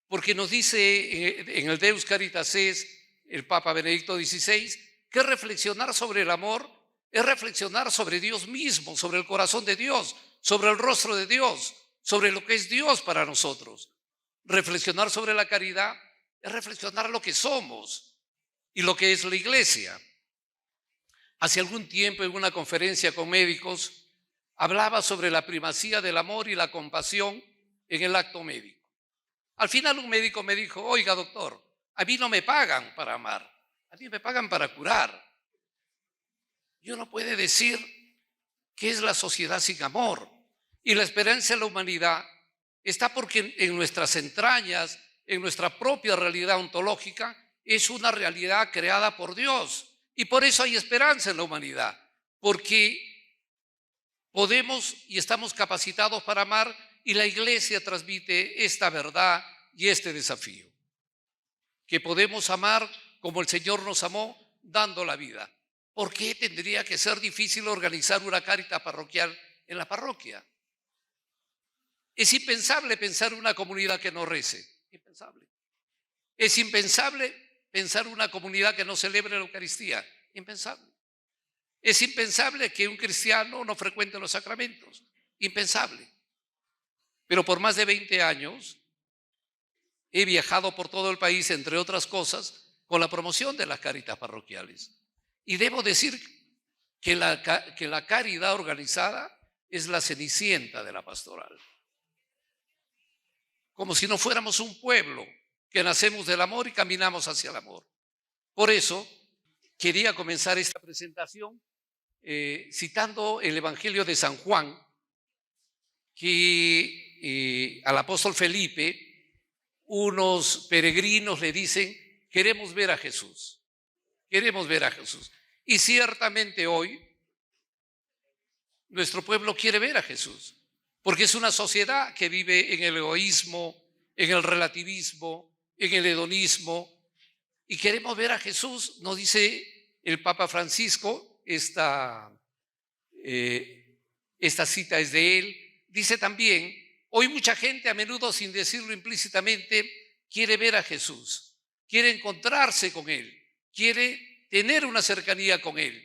Porque nos dice en el Deus Caritas es el Papa Benedicto XVI que reflexionar sobre el amor es reflexionar sobre Dios mismo, sobre el corazón de Dios, sobre el rostro de Dios, sobre lo que es Dios para nosotros. Reflexionar sobre la caridad es reflexionar lo que somos y lo que es la iglesia. Hace algún tiempo en una conferencia con médicos hablaba sobre la primacía del amor y la compasión en el acto médico. Al final un médico me dijo, oiga doctor, a mí no me pagan para amar, a mí me pagan para curar. Y uno puede decir que es la sociedad sin amor. Y la esperanza en la humanidad está porque en nuestras entrañas, en nuestra propia realidad ontológica, es una realidad creada por Dios. Y por eso hay esperanza en la humanidad, porque podemos y estamos capacitados para amar y la Iglesia transmite esta verdad y este desafío. Que podemos amar como el Señor nos amó, dando la vida. ¿Por qué tendría que ser difícil organizar una cáritas parroquial en la parroquia? Es impensable pensar una comunidad que no rece. Impensable. Es impensable pensar una comunidad que no celebre la Eucaristía. Impensable. Es impensable que un cristiano no frecuente los sacramentos. Impensable. Pero por más de 20 años he viajado por todo el país, entre otras cosas, con la promoción de las cáritas parroquiales. Y debo decir que la caridad organizada es la cenicienta de la pastoral. Como si no fuéramos un pueblo que nacemos del amor y caminamos hacia el amor. Por eso quería comenzar esta presentación citando el Evangelio de San Juan, que al apóstol Felipe, unos peregrinos le dicen, queremos ver a Jesús. Queremos ver a Jesús. Y ciertamente hoy nuestro pueblo quiere ver a Jesús, porque es una sociedad que vive en el egoísmo, en el relativismo, en el hedonismo, y queremos ver a Jesús. Nos dice el Papa Francisco, esta cita es de él, dice también: hoy mucha gente, a menudo sin decirlo implícitamente, quiere ver a Jesús, quiere encontrarse con Él, quiere tener una cercanía con Él.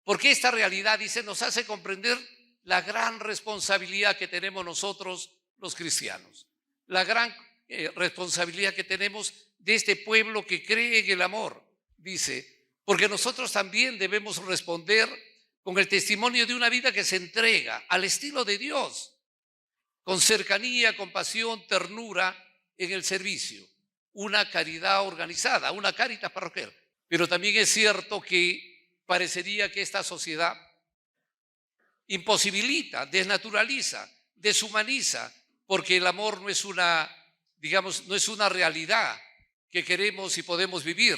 Porque esta realidad, dice, nos hace comprender la gran responsabilidad que tenemos nosotros los cristianos, la gran responsabilidad que tenemos de este pueblo que cree en el amor, dice, porque nosotros también debemos responder con el testimonio de una vida que se entrega al estilo de Dios, con cercanía, compasión, ternura en el servicio, una caridad organizada, una caritas parroquial. Pero también es cierto que parecería que esta sociedad imposibilita, desnaturaliza, deshumaniza, porque el amor no es una, digamos, no es una realidad que queremos y podemos vivir.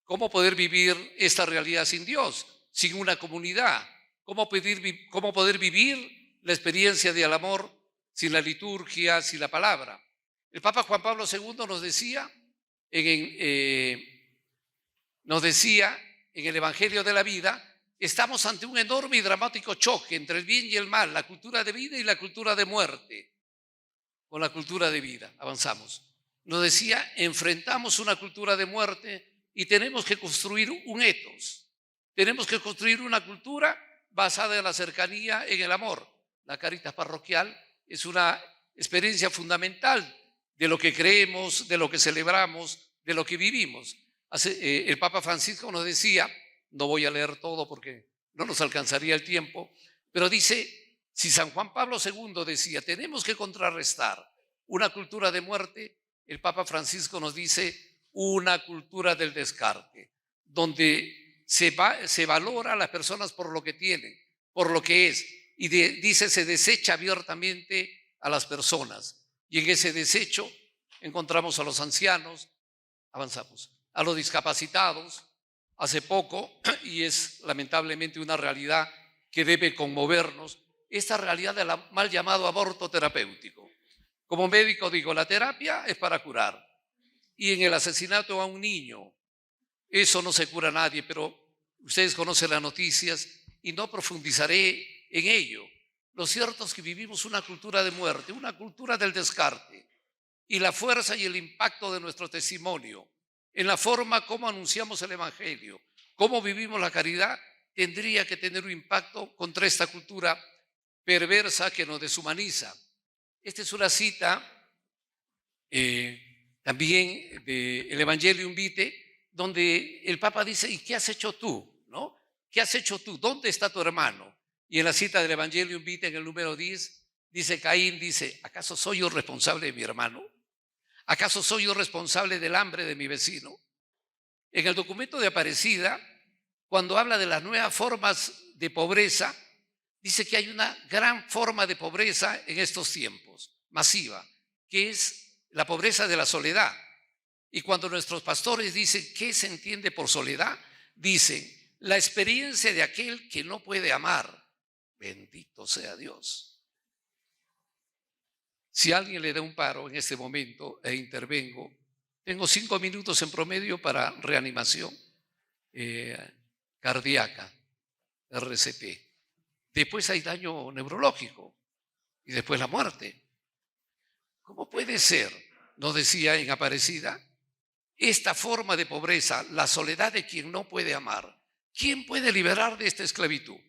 ¿Cómo poder vivir esta realidad sin Dios, sin una comunidad? ¿Cómo poder vivir la experiencia del amor sin la liturgia, sin la palabra? El Papa Juan Pablo II nos decía en el Evangelio de la Vida: estamos ante un enorme y dramático choque entre el bien y el mal, la cultura de vida y la cultura de muerte. Con la cultura de vida avanzamos. Nos decía: enfrentamos una cultura de muerte y tenemos que construir un etos. Tenemos que construir una cultura basada en la cercanía, en el amor. La caritas parroquial es una experiencia fundamental de lo que creemos, de lo que celebramos, de lo que vivimos. El Papa Francisco nos decía, no voy a leer todo porque no nos alcanzaría el tiempo, pero dice, si San Juan Pablo II decía, tenemos que contrarrestar una cultura de muerte, el Papa Francisco nos dice, una cultura del descarte, donde se valora a las personas por lo que tienen, por lo que es, y dice, se desecha abiertamente a las personas. Y en ese desecho encontramos a los ancianos, avanzamos, a los discapacitados. Hace poco, y es lamentablemente una realidad que debe conmovernos, esta realidad del mal llamado aborto terapéutico. Como médico digo, la terapia es para curar. Y en el asesinato a un niño, eso no se cura a nadie, pero ustedes conocen las noticias y no profundizaré en ello. Lo cierto es que vivimos una cultura de muerte, una cultura del descarte, y la fuerza y el impacto de nuestro testimonio en la forma como anunciamos el Evangelio, cómo vivimos la caridad, tendría que tener un impacto contra esta cultura perversa que nos deshumaniza. Esta es una cita también del Evangelium Vitae, donde el Papa dice, ¿y qué has hecho tú? ¿No? ¿Qué has hecho tú? ¿Dónde está tu hermano? Y en la cita del Evangelium Vitae, en el número 10, dice Caín, dice, ¿acaso soy yo responsable de mi hermano? ¿Acaso soy yo responsable del hambre de mi vecino? En el documento de Aparecida, cuando habla de las nuevas formas de pobreza, dice que hay una gran forma de pobreza en estos tiempos, masiva, que es la pobreza de la soledad. Y cuando nuestros pastores dicen, ¿qué se entiende por soledad? Dicen, la experiencia de aquel que no puede amar. Bendito sea Dios. Si alguien le da un paro en este momento e intervengo, tengo 5 minutos en promedio para reanimación cardíaca, RCP. Después hay daño neurológico y después la muerte. ¿Cómo puede ser, nos decía en Aparecida, esta forma de pobreza, la soledad de quien no puede amar? ¿Quién puede liberar de esta esclavitud?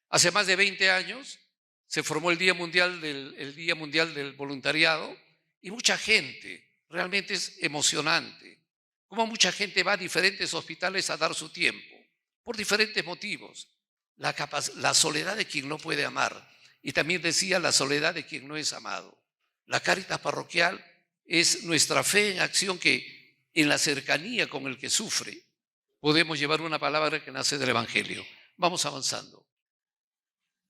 Hace más de 20 años se formó el Día Mundial del Voluntariado y mucha gente, realmente es emocionante, como mucha gente va a diferentes hospitales a dar su tiempo, por diferentes motivos. La soledad de quien no puede amar, y también decía la soledad de quien no es amado. La Cáritas parroquial es nuestra fe en acción, que en la cercanía con el que sufre podemos llevar una palabra que nace del Evangelio. Vamos avanzando.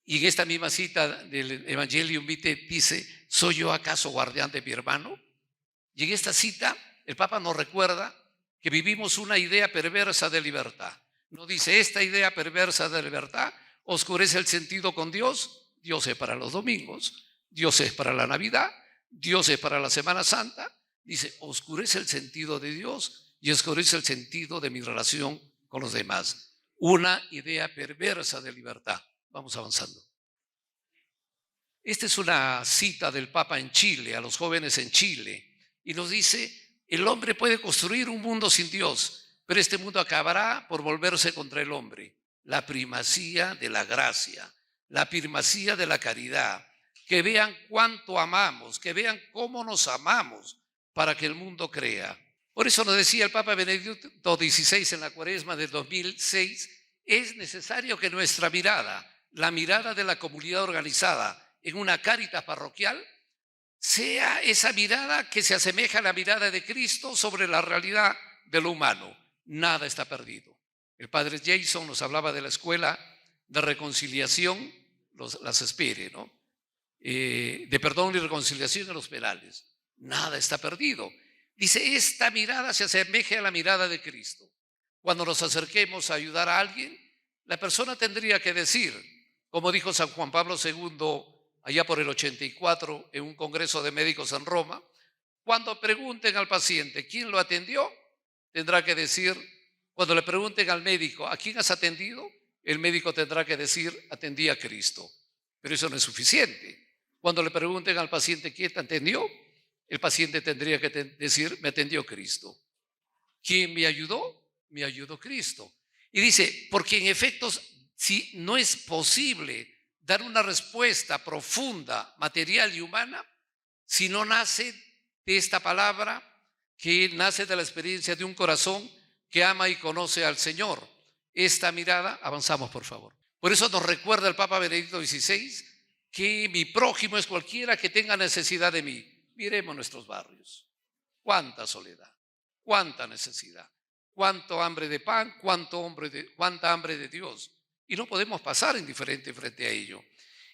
Y en esta misma cita del Evangelium Vitae dice, ¿soy yo acaso guardián de mi hermano? Y en esta cita el Papa nos recuerda que vivimos una idea perversa de libertad. No dice, esta idea perversa de libertad oscurece el sentido con Dios, Dios es para los domingos, Dios es para la Navidad, Dios es para la Semana Santa. Dice, oscurece el sentido de Dios y oscurece el sentido de mi relación con los demás. Una idea perversa de libertad. Vamos avanzando. Esta es una cita del Papa en Chile, a los jóvenes en Chile, y nos dice, el hombre puede construir un mundo sin Dios, pero este mundo acabará por volverse contra el hombre. La primacía de la gracia, la primacía de la caridad, que vean cuánto amamos, que vean cómo nos amamos para que el mundo crea. Por eso nos decía el Papa Benedicto XVI en la Cuaresma del 2006, es necesario que nuestra mirada, la mirada de la comunidad organizada en una Cáritas parroquial, sea esa mirada que se asemeja a la mirada de Cristo sobre la realidad de lo humano. Nada está perdido. El padre Jason nos hablaba de la escuela de reconciliación, las espere, ¿no? De perdón y reconciliación en los penales. Nada está perdido. Dice, esta mirada se asemeja a la mirada de Cristo. Cuando nos acerquemos a ayudar a alguien, la persona tendría que decir, como dijo San Juan Pablo II allá por el 84 en un congreso de médicos en Roma, cuando pregunten al paciente quién lo atendió, tendrá que decir, cuando le pregunten al médico ¿a quién has atendido? El médico tendrá que decir, atendí a Cristo. Pero eso no es suficiente. Cuando le pregunten al paciente quién te atendió, el paciente tendría que decir, me atendió Cristo. ¿Quién me ayudó? Me ayudó Cristo. Y dice, porque en efecto, si no es posible dar una respuesta profunda, material y humana, si no nace de esta palabra, que nace de la experiencia de un corazón que ama y conoce al Señor. Esta mirada, avanzamos por favor. Por eso nos recuerda el Papa Benedicto XVI que mi prójimo es cualquiera que tenga necesidad de mí. Miremos nuestros barrios. Cuánta soledad, cuánta necesidad, cuánto hambre de pan, cuánta hambre de Dios. Y no podemos pasar indiferente frente a ello.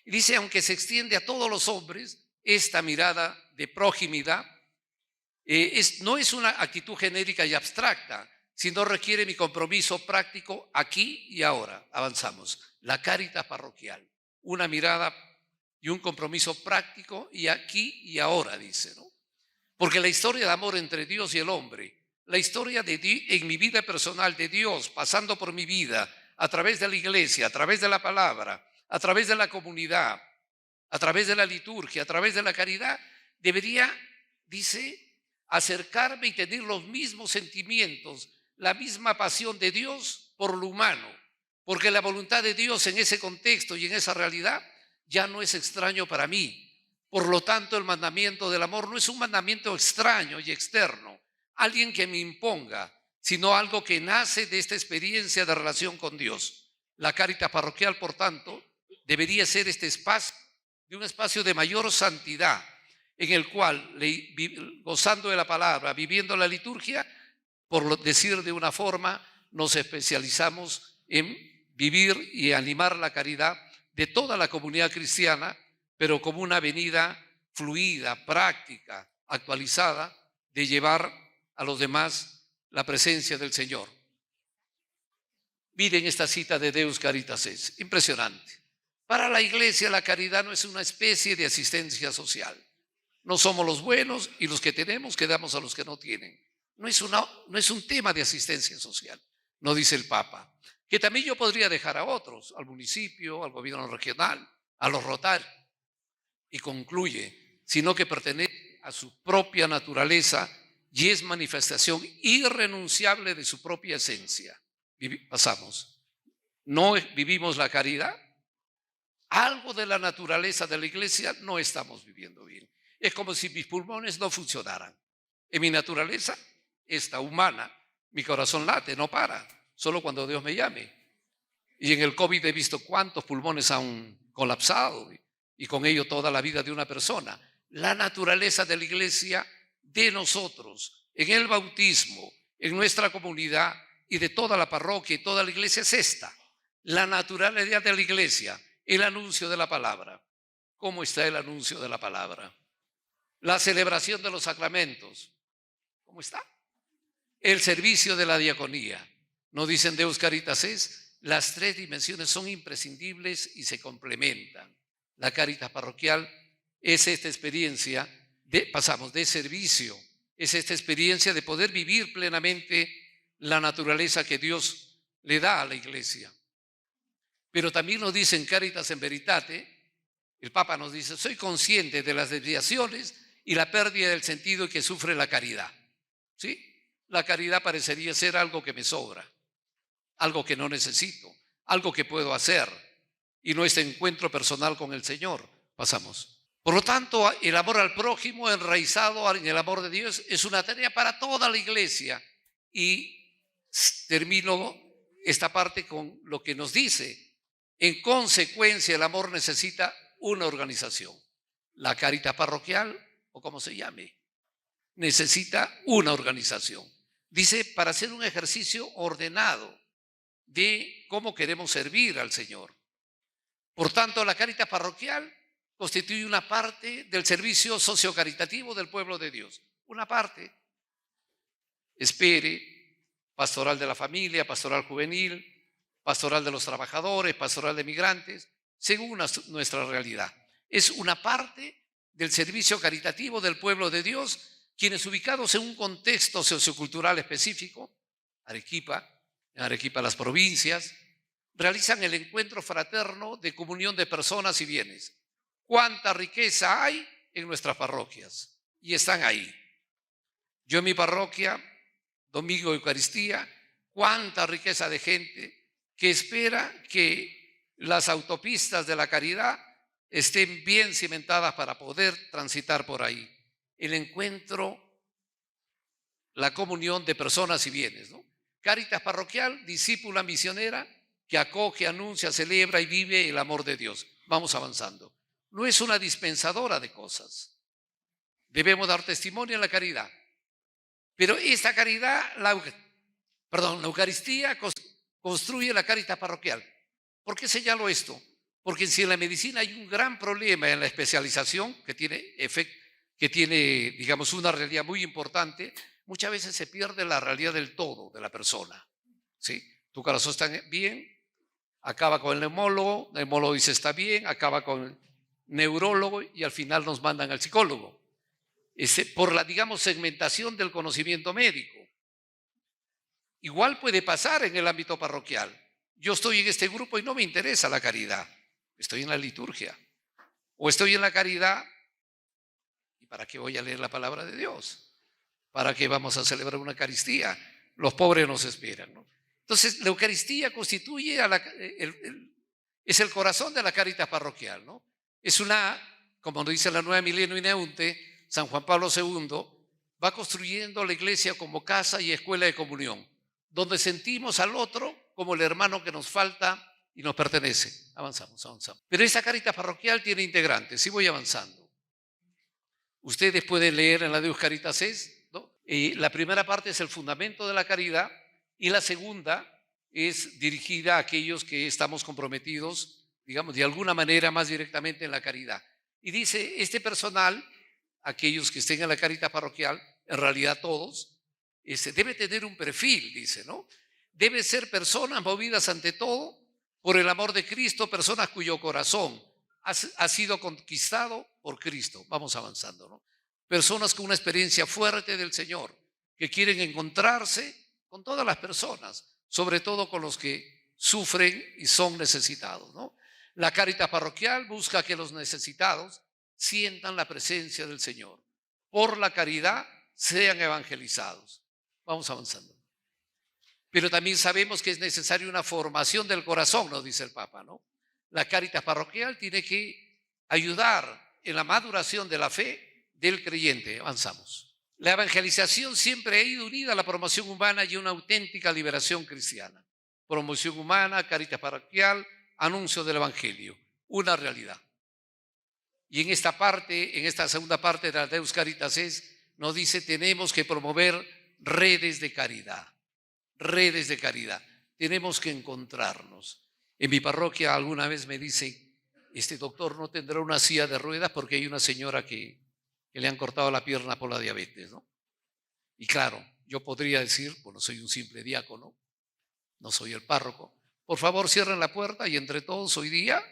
Y dice, aunque se extiende a todos los hombres, esta mirada de proximidad no es una actitud genérica y abstracta, sino requiere mi compromiso práctico aquí y ahora. Avanzamos. La Cáritas parroquial, una mirada y un compromiso práctico y aquí y ahora, dice, ¿no? Porque la historia de amor entre Dios y el hombre, la historia en mi vida personal de Dios, pasando por mi vida, a través de la iglesia, a través de la palabra, a través de la comunidad, a través de la liturgia, a través de la caridad, debería, dice, acercarme y tener los mismos sentimientos, la misma pasión de Dios por lo humano, porque la voluntad de Dios en ese contexto y en esa realidad ya no es extraño para mí. Por lo tanto, el mandamiento del amor no es un mandamiento extraño y externo, alguien que me imponga, sino algo que nace de esta experiencia de relación con Dios. La Cáritas parroquial, por tanto, debería ser este espacio, de un espacio de mayor santidad, en el cual, gozando de la palabra, viviendo la liturgia, por decir de una forma, nos especializamos en vivir y animar la caridad de toda la comunidad cristiana, pero como una avenida fluida, práctica, actualizada, de llevar a los demás la presencia del Señor. Miren esta cita de Deus Caritas es impresionante. Para la iglesia la caridad no es una especie de asistencia social. No somos los buenos y los que tenemos quedamos a los que no tienen. No es un tema de asistencia social, no dice el Papa. Que también yo podría dejar a otros, al municipio, al gobierno regional, a los Rotarios. Y concluye, sino que pertenece a su propia naturaleza y es manifestación irrenunciable de su propia esencia. Pasamos. ¿No vivimos la caridad? Algo de la naturaleza de la iglesia no estamos viviendo bien. Es como si mis pulmones no funcionaran. En mi naturaleza, esta humana, mi corazón late, no para, solo cuando Dios me llame. Y en el COVID he visto cuántos pulmones han colapsado y con ello toda la vida de una persona. La naturaleza de la iglesia, de nosotros, en el bautismo, en nuestra comunidad y de toda la parroquia y toda la iglesia es esta. La naturalidad de la iglesia, el anuncio de la palabra. ¿Cómo está el anuncio de la palabra? La celebración de los sacramentos. ¿Cómo está? El servicio de la diaconía. ¿No dicen Deus Caritas es? las tres dimensiones son imprescindibles y se complementan. La Cáritas parroquial es esta experiencia pasamos de servicio, es esta experiencia de poder vivir plenamente la naturaleza que Dios le da a la iglesia. Pero también nos dice en Caritas in Veritate, el Papa nos dice, soy consciente de las desviaciones y la pérdida del sentido que sufre la caridad. ¿Sí? La caridad parecería ser algo que me sobra, algo que no necesito, algo que puedo hacer, y no este encuentro personal con el Señor. Pasamos. Por lo tanto, el amor al prójimo enraizado en el amor de Dios es una tarea para toda la iglesia. Y termino esta parte con lo que nos dice. En consecuencia, el amor necesita una organización. La Cáritas parroquial, o como se llame, necesita una organización. Dice, para hacer un ejercicio ordenado de cómo queremos servir al Señor. Por tanto, la Cáritas parroquial constituye una parte del servicio sociocaritativo del pueblo de Dios. Una parte. Espere, pastoral de la familia, pastoral juvenil, pastoral de los trabajadores, pastoral de migrantes, según nuestra realidad. Es una parte del servicio caritativo del pueblo de Dios, quienes ubicados en un contexto sociocultural específico, en Arequipa las provincias, realizan el encuentro fraterno de comunión de personas y bienes. ¿Cuánta riqueza hay en nuestras parroquias? Y están ahí. Yo en mi parroquia, Domingo de Eucaristía, cuánta riqueza de gente que espera que las autopistas de la caridad estén bien cimentadas para poder transitar por ahí. El encuentro, la comunión de personas y bienes, ¿no? Cáritas parroquial, discípula misionera que acoge, anuncia, celebra y vive el amor de Dios. Vamos avanzando. No es una dispensadora de cosas. Debemos dar testimonio en la caridad. Pero esta caridad, la Eucaristía construye la Cáritas parroquial. ¿Por qué señalo esto? Porque si en la medicina hay un gran problema en la especialización, que tiene, digamos, una realidad muy importante, muchas veces se pierde la realidad del todo de la persona. ¿Sí? Tu corazón está bien, acaba con el neumólogo dice está bien, acaba con el neurólogo y al final nos mandan al psicólogo. Por la, digamos, segmentación del conocimiento médico. Igual puede pasar en el ámbito parroquial. Yo estoy en este grupo y no me interesa la caridad. Estoy en la liturgia. O estoy en la caridad. ¿Y para qué voy a leer la palabra de Dios? ¿Para qué vamos a celebrar una Eucaristía? Los pobres nos esperan, ¿no? Entonces, la Eucaristía constituye es el corazón de la Cáritas parroquial, ¿no? Es como nos dice la Nueva Milenio Ineunte, San Juan Pablo II va construyendo la iglesia como casa y escuela de comunión, donde sentimos al otro como el hermano que nos falta y nos pertenece. Avanzamos. Pero esta Cáritas parroquial tiene integrantes, sí voy avanzando. Ustedes pueden leer en la Deus Caritas Es, ¿no? La primera parte es el fundamento de la caridad y la segunda es dirigida a aquellos que estamos comprometidos, digamos, de alguna manera más directamente en la caridad. Y dice, este personal, aquellos que estén en la Cáritas parroquial, en realidad todos, debe tener un perfil, dice, ¿no? Debe ser personas movidas ante todo por el amor de Cristo, personas cuyo corazón ha sido conquistado por Cristo. Vamos avanzando, ¿no? Personas con una experiencia fuerte del Señor, que quieren encontrarse con todas las personas, sobre todo con los que sufren y son necesitados, ¿no? La Cáritas parroquial busca que los necesitados sientan la presencia del Señor. Por la caridad sean evangelizados. Vamos avanzando. Pero también sabemos que es necesaria una formación del corazón, nos dice el Papa, ¿no? La Cáritas parroquial tiene que ayudar en la maduración de la fe del creyente. Avanzamos. La evangelización siempre ha ido unida a la promoción humana y una auténtica liberación cristiana. Promoción humana, Cáritas parroquial, anuncio del Evangelio. Una realidad. Y en esta segunda parte de la Deus Caritas Es, nos dice, tenemos que promover redes de caridad. Redes de caridad. Tenemos que encontrarnos. En mi parroquia alguna vez me dicen, este doctor no tendrá una silla de ruedas porque hay una señora que le han cortado la pierna por la diabetes, ¿no? Y claro, yo podría decir, bueno, soy un simple diácono, no soy el párroco, Por favor, cierren la puerta y entre todos hoy día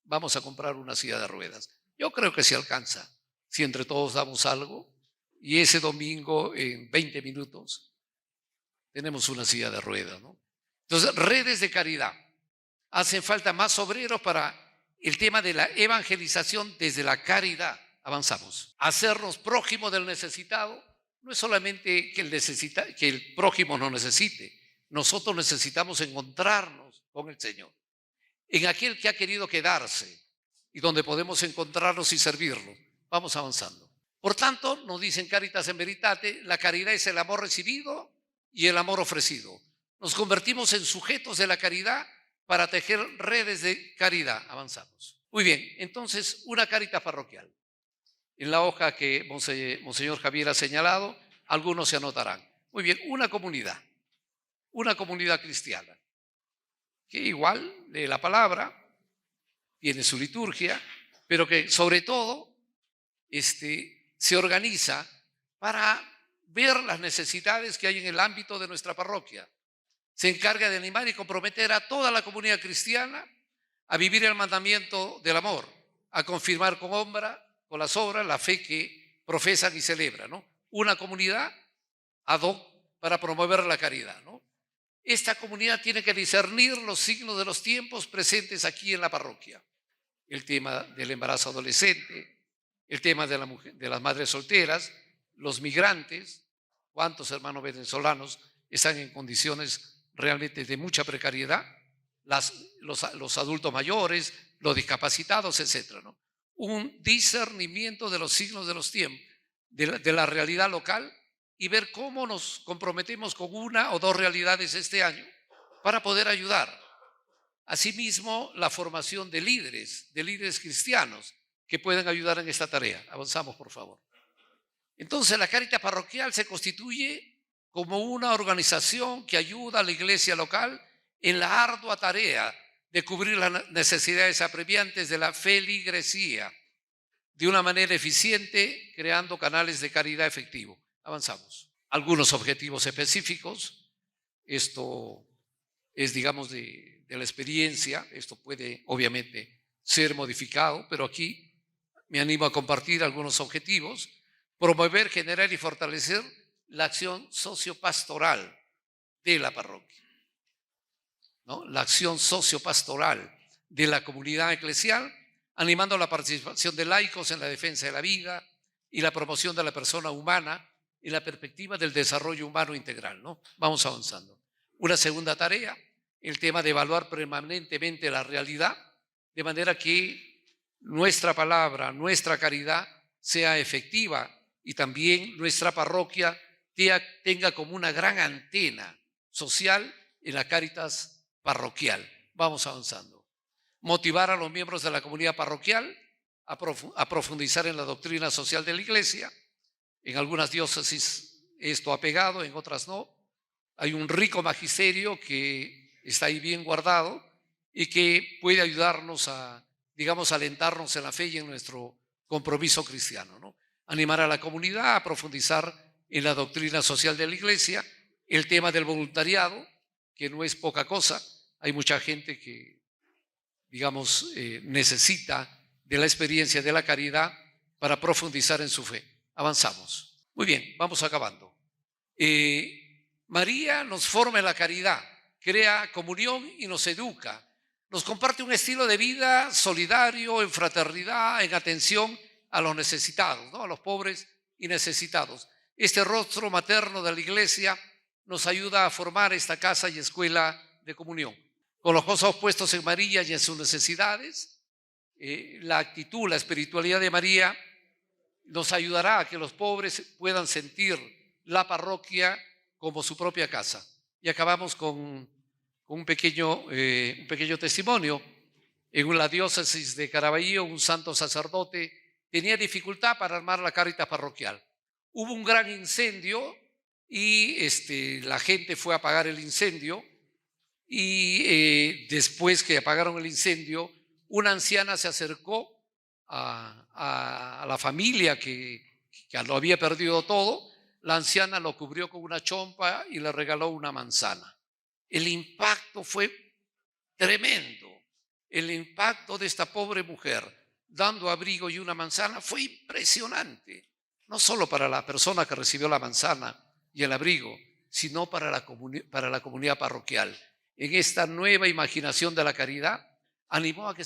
vamos a comprar una silla de ruedas. Yo creo que se alcanza si entre todos damos algo y ese domingo en 20 minutos tenemos una silla de ruedas, ¿no? Entonces, redes de caridad. Hacen falta más obreros para el tema de la evangelización desde la caridad. Avanzamos. Hacernos prójimos del necesitado no es solamente que el prójimo nos necesite. Nosotros necesitamos encontrarnos con el Señor, en aquel que ha querido quedarse y donde podemos encontrarnos y servirlo. Vamos avanzando. Por tanto, nos dicen Caritas in Veritate, la caridad es el amor recibido y el amor ofrecido. Nos convertimos en sujetos de la caridad para tejer redes de caridad. Avanzamos. Muy bien, entonces una Caritas parroquial. En la hoja que Monseñor Javier ha señalado, algunos se anotarán. Muy bien, una comunidad cristiana, que igual lee la palabra, tiene su liturgia, pero que sobre todo se organiza para ver las necesidades que hay en el ámbito de nuestra parroquia. Se encarga de animar y comprometer a toda la comunidad cristiana a vivir el mandamiento del amor, a confirmar con las obras la fe que profesan y celebran, ¿no? Una comunidad ad hoc para promover la caridad, ¿no? Esta comunidad tiene que discernir los signos de los tiempos presentes aquí en la parroquia. El tema del embarazo adolescente, el tema de las madres solteras, los migrantes. ¿Cuántos hermanos venezolanos están en condiciones realmente de mucha precariedad? Los adultos mayores, los discapacitados, etcétera, ¿no? Un discernimiento de los signos de los tiempos, de la realidad local, y ver cómo nos comprometemos con una o dos realidades este año para poder ayudar. Asimismo, la formación de líderes cristianos que puedan ayudar en esta tarea. Avanzamos, por favor. Entonces, la Cáritas parroquial se constituye como una organización que ayuda a la iglesia local en la ardua tarea de cubrir las necesidades apremiantes de la feligresía de una manera eficiente, creando canales de caridad efectivos. Avanzamos. Algunos objetivos específicos. Esto es, digamos, de la experiencia. Esto puede, obviamente, ser modificado, pero aquí me animo a compartir algunos objetivos. Promover, generar y fortalecer la acción sociopastoral de la parroquia, ¿no? La acción sociopastoral de la comunidad eclesial, animando la participación de laicos en la defensa de la vida y la promoción de la persona humana en la perspectiva del desarrollo humano integral, ¿no? Vamos avanzando. Una segunda tarea, el tema de evaluar permanentemente la realidad, de manera que nuestra palabra, nuestra caridad sea efectiva y también nuestra parroquia tenga como una gran antena social en la Cáritas parroquial. Vamos avanzando. Motivar a los miembros de la comunidad parroquial a profundizar en la doctrina social de la Iglesia. En algunas diócesis esto ha pegado, en otras no. Hay un rico magisterio que está ahí bien guardado y que puede ayudarnos a, digamos, alentarnos en la fe y en nuestro compromiso cristiano, ¿no? Animar a la comunidad a profundizar en la doctrina social de la Iglesia, el tema del voluntariado, que no es poca cosa. Hay mucha gente que, digamos, necesita de la experiencia de la caridad para profundizar en su fe. Avanzamos. Muy bien, vamos acabando. María nos forma en la caridad, crea comunión y nos educa. Nos comparte un estilo de vida solidario, en fraternidad, en atención a los necesitados, ¿no? A los pobres y necesitados. Este rostro materno de la Iglesia nos ayuda a formar esta casa y escuela de comunión. Con los ojos puestos en María y en sus necesidades, la actitud, la espiritualidad de María nos ayudará a que los pobres puedan sentir la parroquia como su propia casa. Y acabamos con un pequeño testimonio. En la diócesis de Caraballo, un santo sacerdote tenía dificultad para armar la Cáritas parroquial. Hubo un gran incendio y la gente fue a apagar el incendio y después que apagaron el incendio, una anciana se acercó a la familia que lo había perdido todo. La anciana lo cubrió con una chompa y le regaló una manzana. El impacto fue tremendo. El impacto de esta pobre mujer dando abrigo y una manzana fue impresionante. No solo para la persona que recibió la manzana y el abrigo, sino para la comunidad parroquial. En esta nueva imaginación de la caridad, animó a que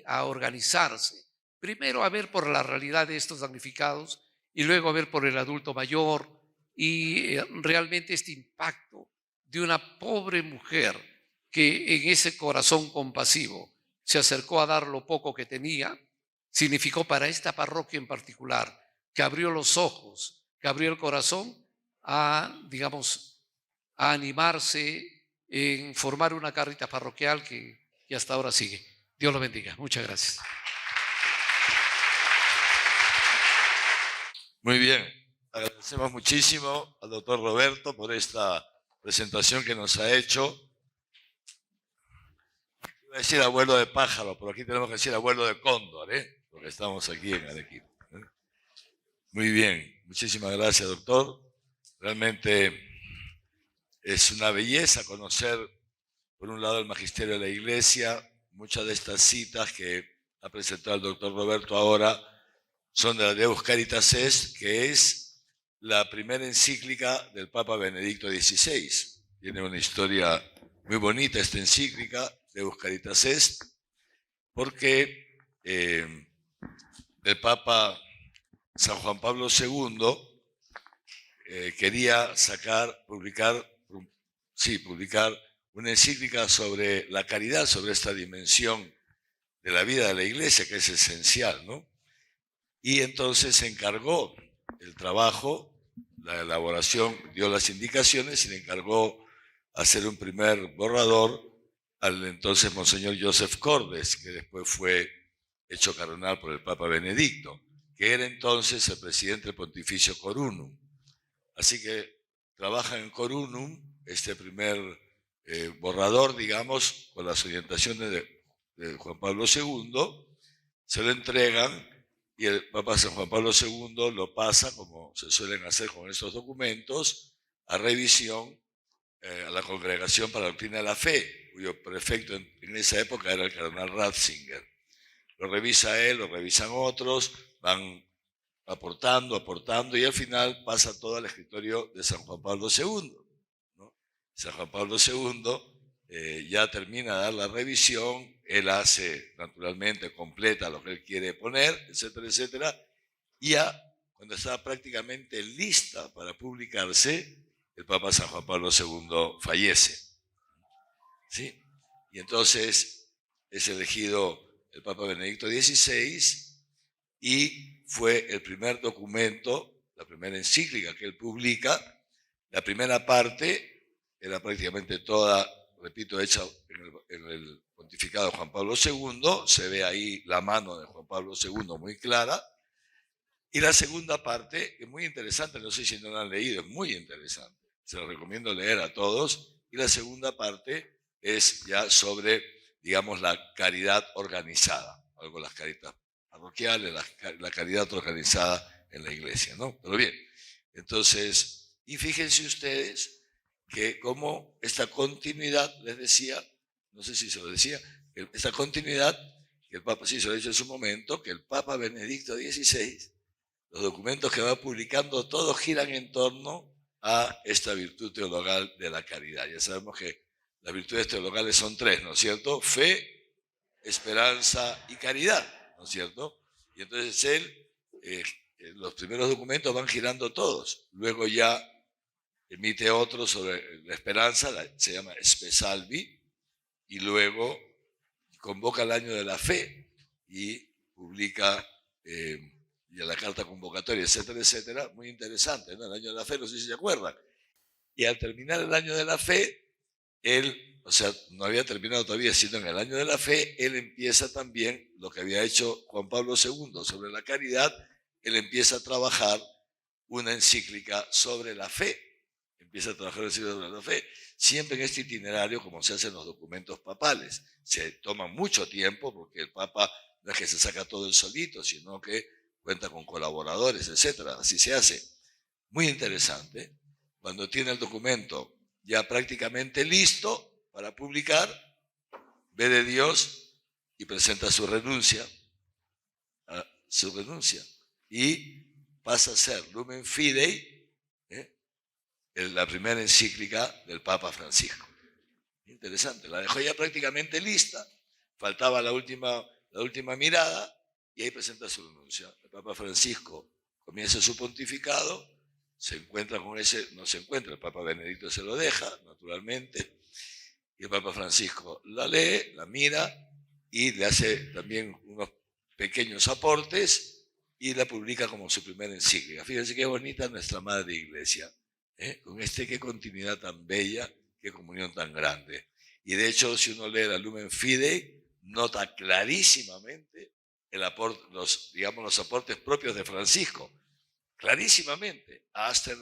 a organizarse. Primero a ver por la realidad de estos damnificados y luego a ver por el adulto mayor y realmente este impacto de una pobre mujer que en ese corazón compasivo se acercó a dar lo poco que tenía, significó para esta parroquia en particular que abrió los ojos, que abrió el corazón a, digamos, a animarse en formar una Cáritas parroquial que hasta ahora sigue. Dios lo bendiga. Muchas gracias. Muy bien. Agradecemos muchísimo al doctor Roberto por esta presentación que nos ha hecho. Iba a decir abuelo de pájaro, pero aquí tenemos que decir abuelo de cóndor, porque estamos aquí en Arequipa. Muy bien. Muchísimas gracias, doctor. Realmente es una belleza conocer, por un lado, el magisterio de la Iglesia. Muchas de estas citas que ha presentado el doctor Roberto ahora son de la Deus Caritas Est, que es la primera encíclica del Papa Benedicto XVI. Tiene una historia muy bonita esta encíclica, Deus Caritas Est, porque el Papa San Juan Pablo II quería publicar una encíclica sobre la caridad, sobre esta dimensión de la vida de la Iglesia, que es esencial, ¿no? Y entonces se encargó el trabajo, la elaboración, dio las indicaciones y le encargó hacer un primer borrador al entonces Monseñor Joseph Cordes, que después fue hecho cardenal por el Papa Benedicto, que era entonces el presidente del Pontificio Corunum. Así que trabaja en Corunum este primer borrador, digamos, con las orientaciones de Juan Pablo II, se lo entregan y el Papa San Juan Pablo II lo pasa, como se suelen hacer con estos documentos, a revisión a la Congregación para la Doctrina de la Fe, cuyo prefecto en esa época era el cardenal Ratzinger. Lo revisa él, lo revisan otros, van aportando, y al final pasa todo al escritorio de San Juan Pablo II, ¿no? San Juan Pablo II ya termina de dar la revisión, él hace naturalmente, completa lo que él quiere poner, etcétera, etcétera, y ya cuando estaba prácticamente lista para publicarse, el Papa San Juan Pablo II fallece, ¿sí? Y entonces es elegido el Papa Benedicto XVI y fue el primer documento, la primera encíclica que él publica. La primera parte era prácticamente toda, repito, hecha en el pontificado de Juan Pablo II, se ve ahí la mano de Juan Pablo II muy clara, y la segunda parte, que es muy interesante, no sé si no la han leído, es muy interesante, se lo recomiendo leer a todos, y la segunda parte es ya sobre, digamos, la caridad organizada, algo las caritas parroquiales, la caridad organizada en la iglesia, ¿no? Pero bien, entonces, y fíjense ustedes que como esta continuidad, les decía, no sé si se lo decía, esta continuidad, que el Papa sí se lo ha dicho en su momento, que el Papa Benedicto XVI, los documentos que va publicando, todos giran en torno a esta virtud teologal de la caridad. Ya sabemos que las virtudes teologales son tres, ¿no es cierto? Fe, esperanza y caridad, ¿no es cierto? Y entonces los primeros documentos van girando todos. Luego ya emite otro sobre la esperanza, se llama Spe Salvi, y luego convoca el año de la fe y publica ya la carta convocatoria, etcétera, etcétera. Muy interesante, ¿no? El año de la fe, no sé si se acuerdan. Y al terminar el año de la fe, él, o sea, no había terminado todavía, sino en el año de la fe, él empieza también lo que había hecho Juan Pablo II sobre la caridad, él empieza a trabajar una encíclica sobre la fe, empieza a trabajar sobre la fe, siempre en este itinerario como se hace en los documentos papales. Se toma mucho tiempo porque el Papa no es que se saca todo el solito, sino que cuenta con colaboradores, etcétera. Así se hace. Muy interesante. Cuando tiene el documento ya prácticamente listo para publicar, ve de Dios y presenta su renuncia, y pasa a ser Lumen Fidei, la primera encíclica del Papa Francisco. Interesante, la dejó ya prácticamente lista, faltaba la última mirada y ahí presenta su renuncia. El Papa Francisco comienza su pontificado, se encuentra con no se encuentra, el Papa Benedicto se lo deja, naturalmente, y el Papa Francisco la lee, la mira y le hace también unos pequeños aportes y la publica como su primera encíclica. Fíjense qué bonita nuestra Madre Iglesia, con qué continuidad tan bella, qué comunión tan grande. Y de hecho, si uno lee la Lumen Fidei, nota clarísimamente los aportes propios de Francisco, clarísimamente, hasta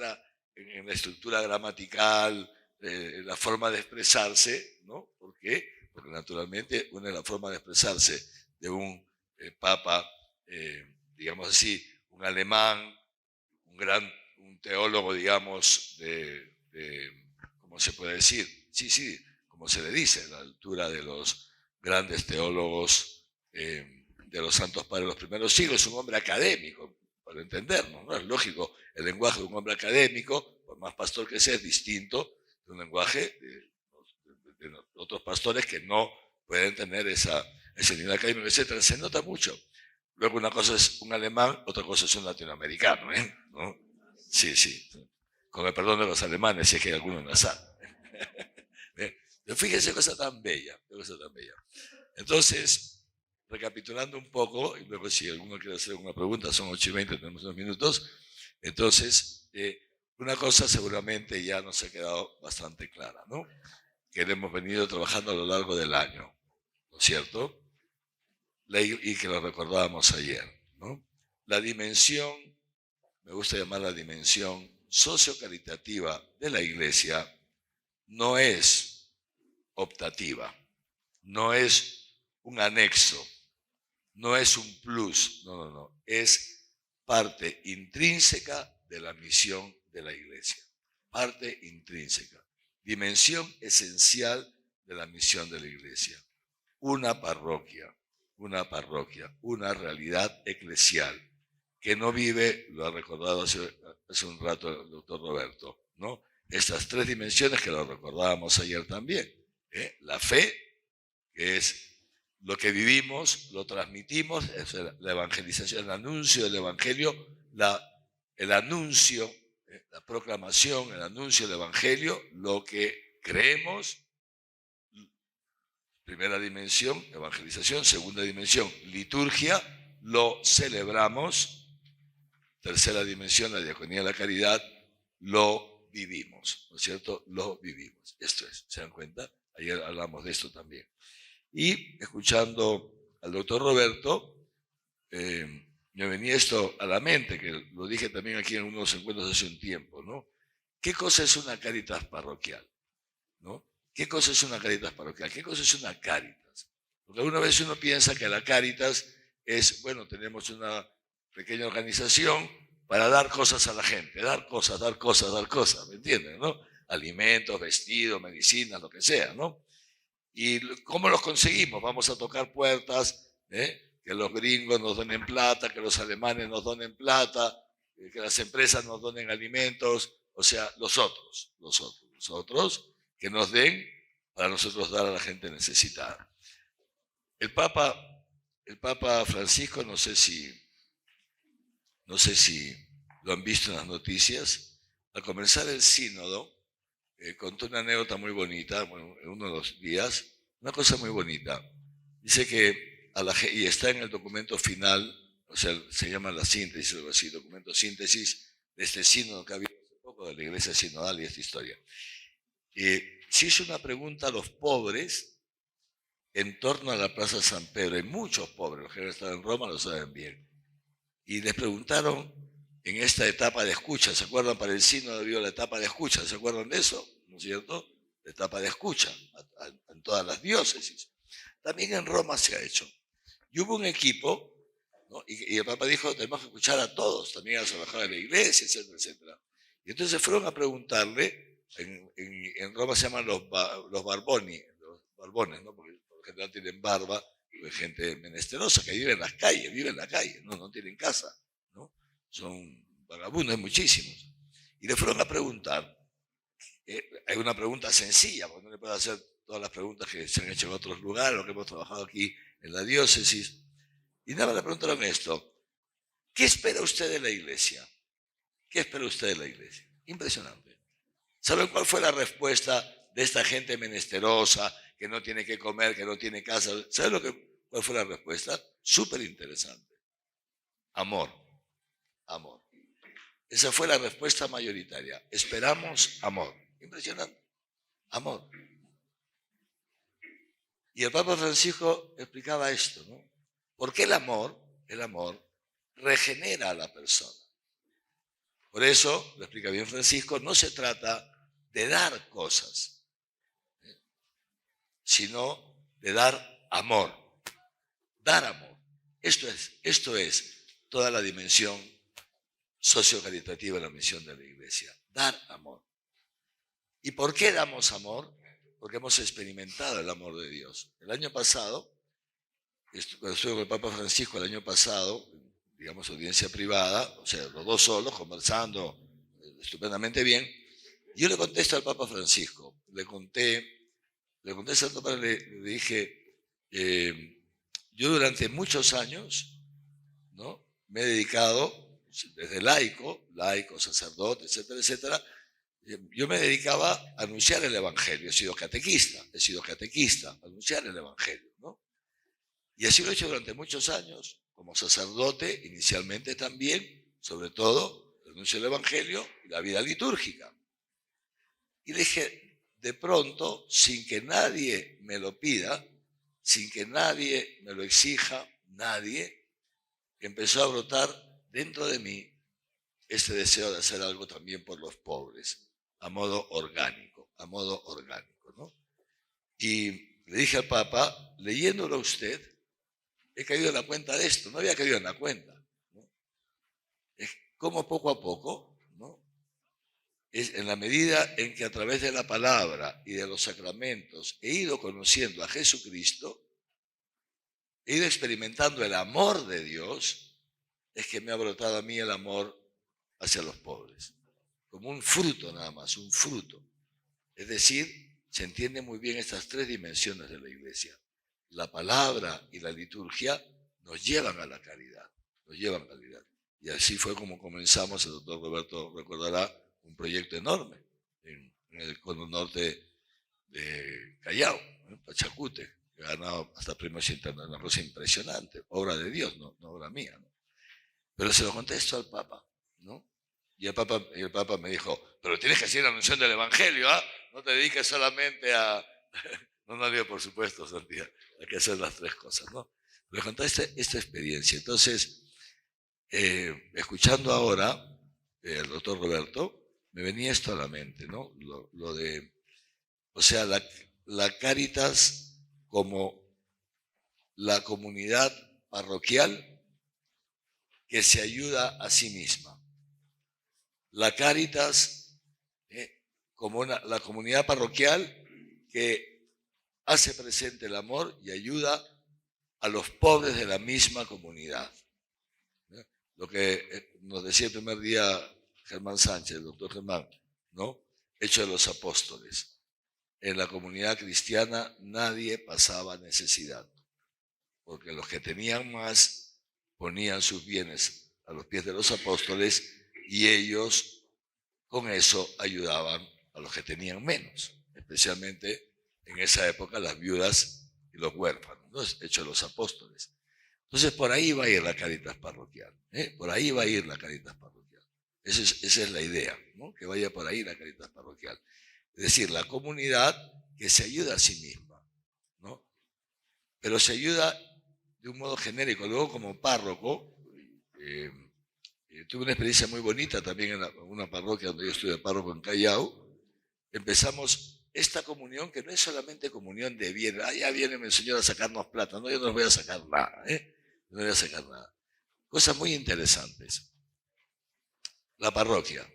en la estructura gramatical, la forma de expresarse, ¿no? ¿Por qué? Porque naturalmente una de las formas de expresarse de un papa, digamos así, un alemán, un teólogo, digamos, ¿cómo se puede decir? Sí, como se le dice, a la altura de los grandes teólogos de los santos padres de los primeros siglos, un hombre académico, para entendernos, ¿no? Es lógico, el lenguaje de un hombre académico, por más pastor que sea, es distinto de un lenguaje de otros pastores que no pueden tener ese nivel académico, etc. Se nota mucho. Luego una cosa es un alemán, otra cosa es un latinoamericano, ¿no? Sí. Con el perdón de los alemanes, si es que hay alguno en la sala. Fíjense qué cosa tan bella. Entonces, recapitulando un poco, y luego si alguno quiere hacer alguna pregunta, son 8:20, tenemos 2 minutos. Entonces, una cosa seguramente ya nos ha quedado bastante clara, ¿no? Que hemos venido trabajando a lo largo del año, ¿no es cierto? Y que lo recordábamos ayer, ¿no? La dimensión, me gusta llamar la dimensión sociocaritativa de la Iglesia, no es optativa, no es un anexo, no es un plus, no, es parte intrínseca de la misión de la Iglesia, parte intrínseca, dimensión esencial de la misión de la Iglesia, una parroquia, una realidad eclesial que no vive, lo ha recordado hace un rato el doctor Roberto, ¿no? Estas 3 dimensiones que lo recordábamos ayer también, la fe, que es lo que vivimos, lo transmitimos, es la evangelización, el anuncio del evangelio, el anuncio, la proclamación, el anuncio del evangelio, lo que creemos. Primera dimensión, evangelización. Segunda dimensión, liturgia, lo celebramos. Tercera dimensión, la diaconía y la caridad, lo vivimos, ¿no es cierto? Lo vivimos. Esto es, ¿se dan cuenta? Ayer hablamos de esto también. Y escuchando al doctor Roberto, me venía esto a la mente, que lo dije también aquí en unos encuentros hace un tiempo, ¿no? ¿Qué cosa es una caritas parroquial? ¿No? ¿Qué cosa es una caritas parroquial? ¿Qué cosa es una caritas? Porque alguna vez uno piensa que la caritas es, bueno, tenemos una pequeña organización para dar cosas a la gente, dar cosas, ¿me entienden? ¿No? Alimentos, vestidos, medicinas, lo que sea, ¿no? ¿Y cómo los conseguimos? Vamos a tocar puertas, que los gringos nos donen plata, que los alemanes nos donen plata, que las empresas nos donen alimentos, o sea, los otros, que nos den para nosotros dar a la gente necesitada. El Papa Francisco, no sé si lo han visto en las noticias, al comenzar el sínodo, contó una anécdota muy bonita, bueno, en uno de los días, una cosa muy bonita. Dice que, y está en el documento final, o sea, se llama la síntesis, algo así, documento síntesis de este sínodo que ha habido hace poco de la Iglesia Sinodal y esta historia. Se hizo una pregunta a los pobres en torno a la Plaza San Pedro. Hay muchos pobres, los que han estado en Roma lo saben bien. Y les preguntaron en esta etapa de escucha, ¿se acuerdan? Para el sínodo había la etapa de escucha, ¿se acuerdan de eso? ¿No es cierto? La etapa de escucha en todas las diócesis. También en Roma se ha hecho. Y hubo un equipo, ¿no? Y el Papa dijo, tenemos que escuchar a todos, también a los embajadores de la iglesia, etcétera, etcétera. Y entonces fueron a preguntarle, en Roma se llaman los barbones, ¿no? Porque en general tienen barba, pues gente menesterosa que vive en las calles, vive en la calle, no tienen casa, ¿no? Son vagabundos, hay muchísimos. Y le fueron a preguntar, hay una pregunta sencilla, porque no le puedo hacer todas las preguntas que se han hecho en otros lugares, lo que hemos trabajado aquí en la diócesis. Y nada más le preguntaron esto: ¿qué espera usted de la iglesia? ¿Qué espera usted de la iglesia? Impresionante. ¿Saben cuál fue la respuesta de esta gente menesterosa, que no tiene que comer, que no tiene casa? ¿Saben cuál fue la respuesta? Súper interesante. Amor. Amor. Esa fue la respuesta mayoritaria. Esperamos amor. Impresionante. Amor. Y el Papa Francisco explicaba esto, ¿no? Porque el amor regenera a la persona. Por eso, lo explica bien Francisco, no se trata de dar cosas, sino de dar amor. Dar amor. Esto es toda la dimensión sociocaritativa de la misión de la Iglesia. Dar amor. ¿Y por qué damos amor? Porque hemos experimentado el amor de Dios. El año pasado, cuando estuve con el Papa Francisco el año pasado, digamos audiencia privada, o sea, los dos solos, conversando estupendamente bien, yo le contesto al Papa Francisco, le conté al Santo Padre, le dije, yo durante muchos años, ¿no?, me he dedicado, desde laico, sacerdote, etcétera, etcétera, yo me dedicaba a anunciar el Evangelio, he sido catequista, a anunciar el Evangelio, ¿no? Y así lo he hecho durante muchos años, como sacerdote, inicialmente también, sobre todo, el anuncio del Evangelio y la vida litúrgica. Y dije, de pronto, sin que nadie me lo pida, sin que nadie me lo exija, nadie, empezó a brotar dentro de mí este deseo de hacer algo también por los pobres, a modo orgánico, ¿no? Y le dije al Papa, leyéndolo a usted, he caído en la cuenta de esto, no había caído en la cuenta, ¿no? Es como poco a poco, ¿no?, es en la medida en que a través de la palabra y de los sacramentos he ido conociendo a Jesucristo, he ido experimentando el amor de Dios, es que me ha brotado a mí el amor hacia los pobres, como un fruto nada más, un fruto. Es decir, se entiende muy bien estas tres dimensiones de la Iglesia. La palabra y la liturgia nos llevan a la caridad, Y así fue como comenzamos, el doctor Roberto recordará, un proyecto enorme en el cono norte de Callao, en Pachacute, que ha ganado hasta premios internacionales, una cosa impresionante, obra de Dios, no obra mía, ¿no? Pero se lo contesto al Papa, ¿no? Y el Papa me dijo, pero tienes que hacer la anunciación del Evangelio, ¿ah? No te dediques solamente a... No digo, por supuesto, Santiago, hay que hacer las tres cosas, ¿no? Pero conté esta experiencia. Entonces, escuchando ahora al doctor Roberto, me venía esto a la mente, ¿no? Lo de, o sea, la Cáritas como la comunidad parroquial que se ayuda a sí misma. La Cáritas como la comunidad parroquial que hace presente el amor y ayuda a los pobres de la misma comunidad. Lo que nos decía el primer día Germán Sánchez, el doctor Germán, ¿no? Hecho de los Apóstoles. En la comunidad cristiana nadie pasaba necesidad, porque los que tenían más ponían sus bienes a los pies de los apóstoles y ellos con eso ayudaban a los que tenían menos, especialmente en esa época las viudas y los huérfanos, ¿no? Hecho de los Apóstoles. Entonces por ahí va a ir la Cáritas parroquial, por ahí va a ir la Cáritas parroquial. Esa es la idea, ¿no? Que vaya por ahí la Cáritas parroquial. Es decir, la comunidad que se ayuda a sí misma, ¿no? Pero se ayuda de un modo genérico. Luego, como párroco, tuve una experiencia muy bonita también en una parroquia donde yo estuve párroco en Callao. Empezamos esta comunión que no es solamente comunión de bien. Ya viene el Señor a sacarnos plata. No, yo no les voy a sacar nada, No voy a sacar nada. Cosas muy interesantes. La parroquia.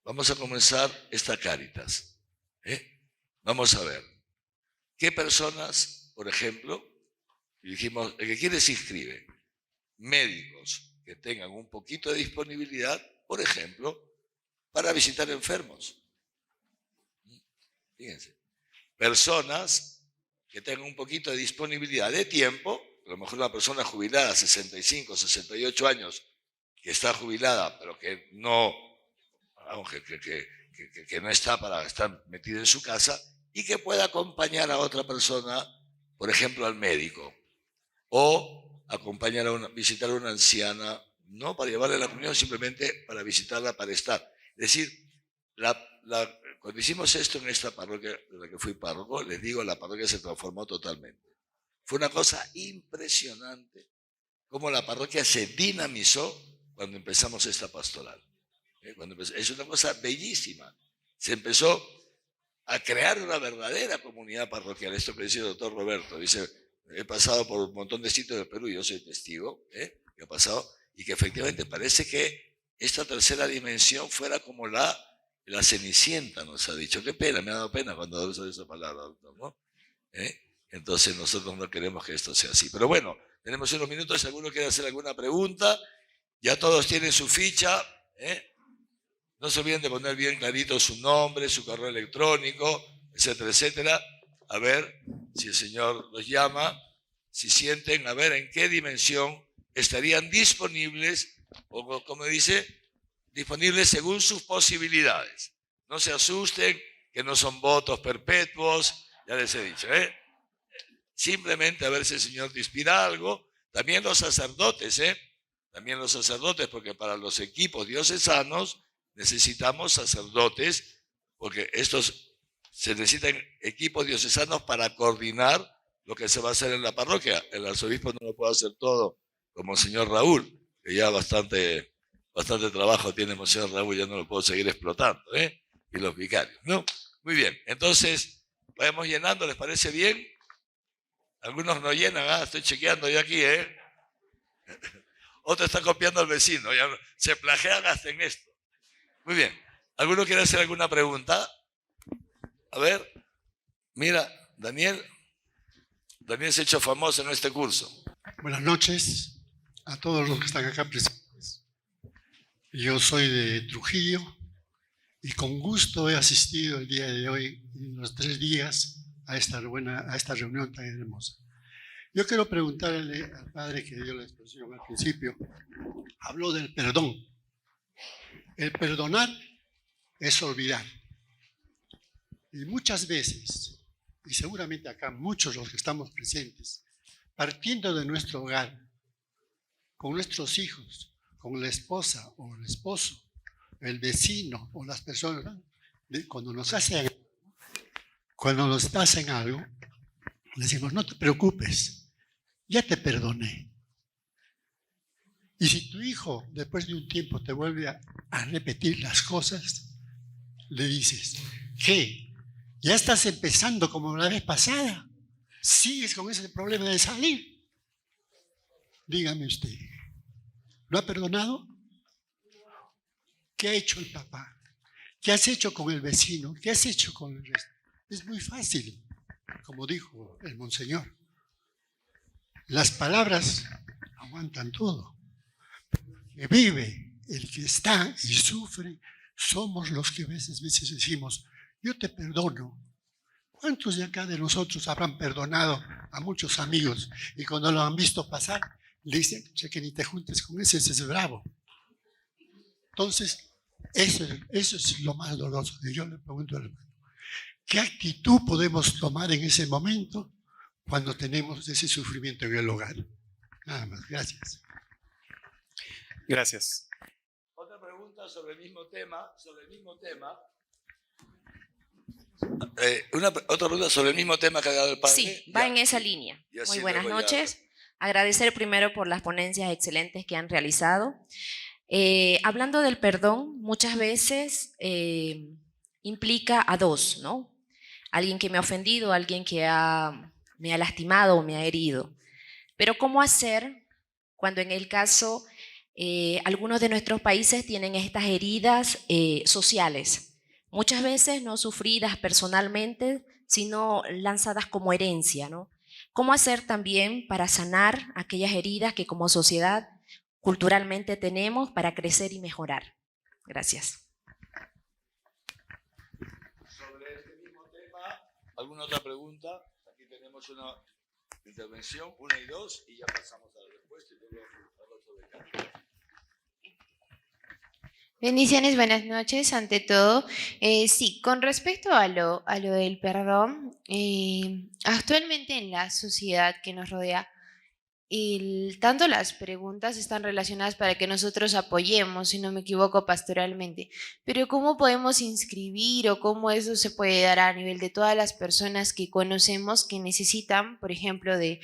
Vamos a comenzar esta Cáritas. Vamos a ver. ¿Qué personas por ejemplo, y dijimos, el que quiere se inscribe. Médicos que tengan un poquito de disponibilidad, por ejemplo, para visitar enfermos. Fíjense. Personas que tengan un poquito de disponibilidad de tiempo, a lo mejor una persona jubilada, 65, 68 años, que está jubilada, pero que no, que no está para estar metida en su casa, y que pueda acompañar a otra persona, por ejemplo, al médico, o acompañar visitar a una anciana, no para llevarle a la comunión, simplemente para visitarla, para estar. Es decir, cuando hicimos esto en esta parroquia de la que fui párroco, les digo, la parroquia se transformó totalmente. Fue una cosa impresionante cómo la parroquia se dinamizó cuando empezamos esta pastoral. Es una cosa bellísima. Se empezó a crear una verdadera comunidad parroquial. Esto que decía el doctor Roberto, dice, he pasado por un montón de sitios del Perú y yo soy testigo, que ha pasado, y que efectivamente parece que esta tercera dimensión fuera como la Cenicienta, nos ha dicho. Qué pena, me ha dado pena cuando uso esa palabra, doctor, ¿no? Entonces nosotros no queremos que esto sea así. Pero bueno, tenemos unos minutos, si alguno quiere hacer alguna pregunta, ya todos tienen su ficha, No se olviden de poner bien clarito su nombre, su correo electrónico, etcétera, etcétera. A ver si el Señor los llama, si sienten, a ver en qué dimensión estarían disponibles, o como dice, disponibles según sus posibilidades. No se asusten, que no son votos perpetuos, ya les he dicho, Simplemente a ver si el Señor te inspira algo. También los sacerdotes, También los sacerdotes, porque para los equipos diocesanos necesitamos sacerdotes, porque se necesitan equipos diocesanos para coordinar lo que se va a hacer en la parroquia. El arzobispo no lo puede hacer todo, como el señor Raúl, que ya bastante trabajo tiene el señor Raúl, ya no lo puedo seguir explotando, y los vicarios, ¿no? Muy bien, entonces, vayamos llenando, ¿les parece bien? Algunos no llenan, estoy chequeando yo aquí, Otro está copiando al vecino, ya se plagian hasta en esto. Muy bien, ¿alguno quiere hacer alguna pregunta? A ver, mira, Daniel se ha hecho famoso en este curso. Buenas noches a todos los que están acá presentes. Yo soy de Trujillo y con gusto he asistido el día de hoy, los 3 días, a esta reunión tan hermosa. Yo quiero preguntarle al padre que dio la exposición al principio. Habló del perdón. El perdonar es olvidar. Y muchas veces, y seguramente acá muchos los que estamos presentes, partiendo de nuestro hogar, con nuestros hijos, con la esposa o el esposo, el vecino o las personas, cuando nos hacen algo, le decimos, no te preocupes, ya te perdoné. Y si tu hijo, después de un tiempo, te vuelve a repetir las cosas, le dices, ¿qué? ¿Ya estás empezando como la vez pasada? ¿Sigues con ese problema de salir? Dígame usted, ¿lo ha perdonado? ¿Qué ha hecho el papá? ¿Qué has hecho con el vecino? ¿Qué has hecho con el resto? Es muy fácil, como dijo el monseñor. Las palabras aguantan todo. El que vive, el que está y sufre, somos los que a veces decimos, yo te perdono. ¿Cuántos de acá de nosotros habrán perdonado a muchos amigos y cuando lo han visto pasar, le dicen, que ni te juntes con ese es bravo? Entonces, eso es lo más doloroso. Y yo le pregunto al hermano, ¿qué actitud podemos tomar en ese momento cuando tenemos ese sufrimiento en el hogar? Nada más, gracias. Gracias. Otra pregunta sobre el mismo tema. Otra pregunta sobre el mismo tema que ha dado el padre. Sí, va en esa línea. Muy buenas noches. Agradecer primero por las ponencias excelentes que han realizado. Hablando del perdón, muchas veces implica a dos, ¿no? Alguien que me ha ofendido, alguien que me ha lastimado o me ha herido. Pero ¿cómo hacer cuando en el caso algunos de nuestros países tienen estas heridas sociales? Muchas veces no sufridas personalmente, sino lanzadas como herencia, ¿no? ¿Cómo hacer también para sanar aquellas heridas que como sociedad culturalmente tenemos para crecer y mejorar? Gracias. Sobre este mismo tema, ¿alguna otra pregunta? Aquí tenemos una intervención, 1 y 2, y ya pasamos a la respuesta. Y luego al otro becario. Bendiciones, buenas noches. Ante todo, sí, con respecto a lo del perdón, actualmente en la sociedad que nos rodea, tanto las preguntas están relacionadas para que nosotros apoyemos, si no me equivoco, pastoralmente, pero ¿cómo podemos inscribir o cómo eso se puede dar a nivel de todas las personas que conocemos que necesitan, por ejemplo, del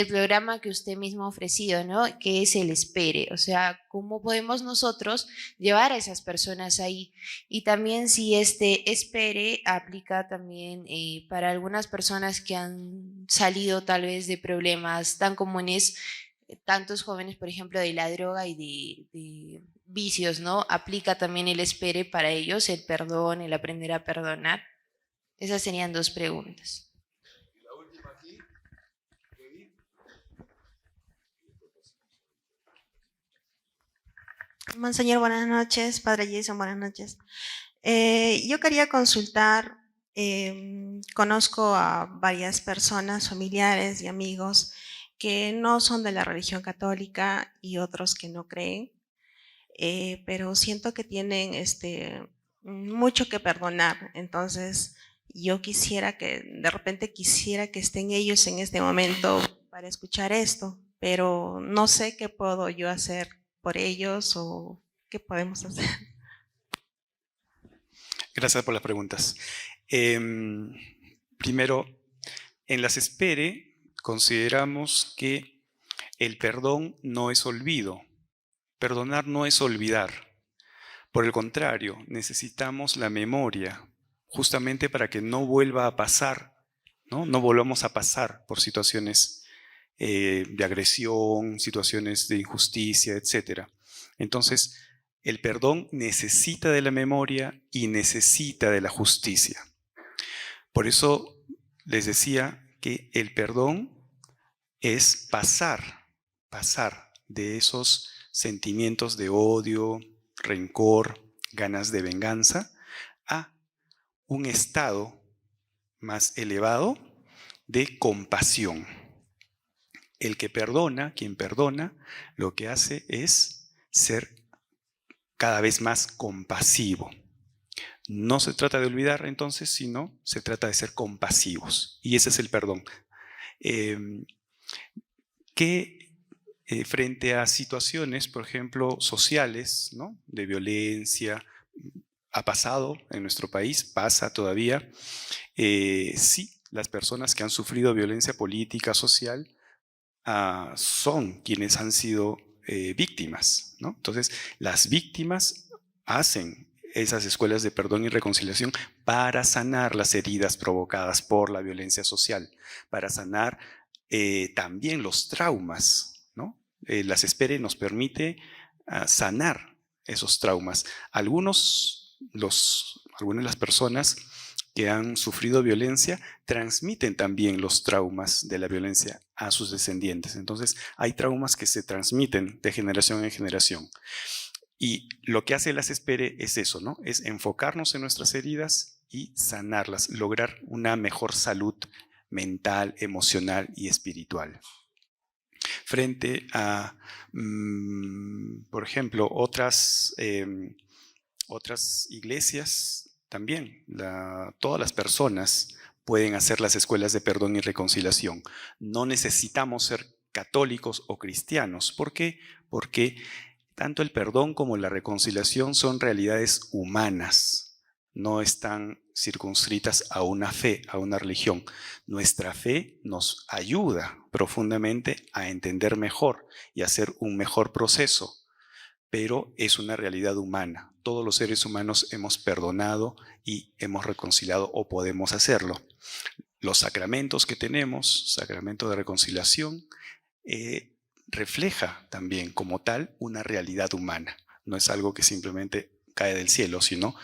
programa que usted mismo ha ofrecido, ¿no? Que es el Espere, o sea, ¿cómo podemos nosotros llevar a esas personas ahí? Y también si este Espere aplica también para algunas personas que han salido tal vez de problemas tan comunes, tantos jóvenes, por ejemplo, de la droga y de vicios, ¿no? Aplica también el Espere para ellos, el perdón, el aprender a perdonar. Esas serían 2 preguntas. Y la última aquí, Kevin. Monseñor, buenas noches. Padre Jason, buenas noches. Yo quería consultar, conozco a varias personas, familiares y amigos que no son de la religión católica y otros que no creen, pero siento que tienen mucho que perdonar. Entonces, yo quisiera de repente quisiera que estén ellos en este momento para escuchar esto, pero no sé qué puedo yo hacer por ellos o qué podemos hacer. Gracias por las preguntas. Primero, en las Espere consideramos que el perdón no es olvido. Perdonar no es olvidar. Por el contrario, necesitamos la memoria, justamente para que no vuelva a pasar, ¿no? No volvamos a pasar por situaciones de agresión, situaciones de injusticia, etc. Entonces, el perdón necesita de la memoria y necesita de la justicia. Por eso les decía que el perdón es pasar de esos sentimientos de odio, rencor, ganas de venganza, a un estado más elevado de compasión. El que perdona, quien perdona, lo que hace es ser cada vez más compasivo. No se trata de olvidar entonces, sino se trata de ser compasivos. Y ese es el perdón. Frente a situaciones, por ejemplo, sociales, ¿no? De violencia, ha pasado en nuestro país, pasa todavía. Sí, las personas que han sufrido violencia política, social, son quienes han sido víctimas, ¿no? Entonces, las víctimas hacen esas escuelas de perdón y reconciliación para sanar las heridas provocadas por la violencia social, para sanar también los traumas, ¿no? Las Espere nos permite sanar esos traumas. Algunas de las personas que han sufrido violencia transmiten también los traumas de la violencia a sus descendientes. Entonces, hay traumas que se transmiten de generación en generación. Y lo que hace las Espere es eso, ¿no? Es enfocarnos en nuestras heridas y sanarlas, lograr una mejor salud mental, emocional y espiritual. Frente a, por ejemplo, otras iglesias, también todas las personas pueden hacer las escuelas de perdón y reconciliación. No necesitamos ser católicos o cristianos. ¿Por qué? Porque tanto el perdón como la reconciliación son realidades humanas. No están circunscritas a una fe, a una religión. Nuestra fe nos ayuda profundamente a entender mejor y a hacer un mejor proceso, pero es una realidad humana. Todos los seres humanos hemos perdonado y hemos reconciliado o podemos hacerlo. Los sacramentos que tenemos, sacramento de reconciliación, refleja también como tal una realidad humana. No es algo que simplemente cae del cielo, sino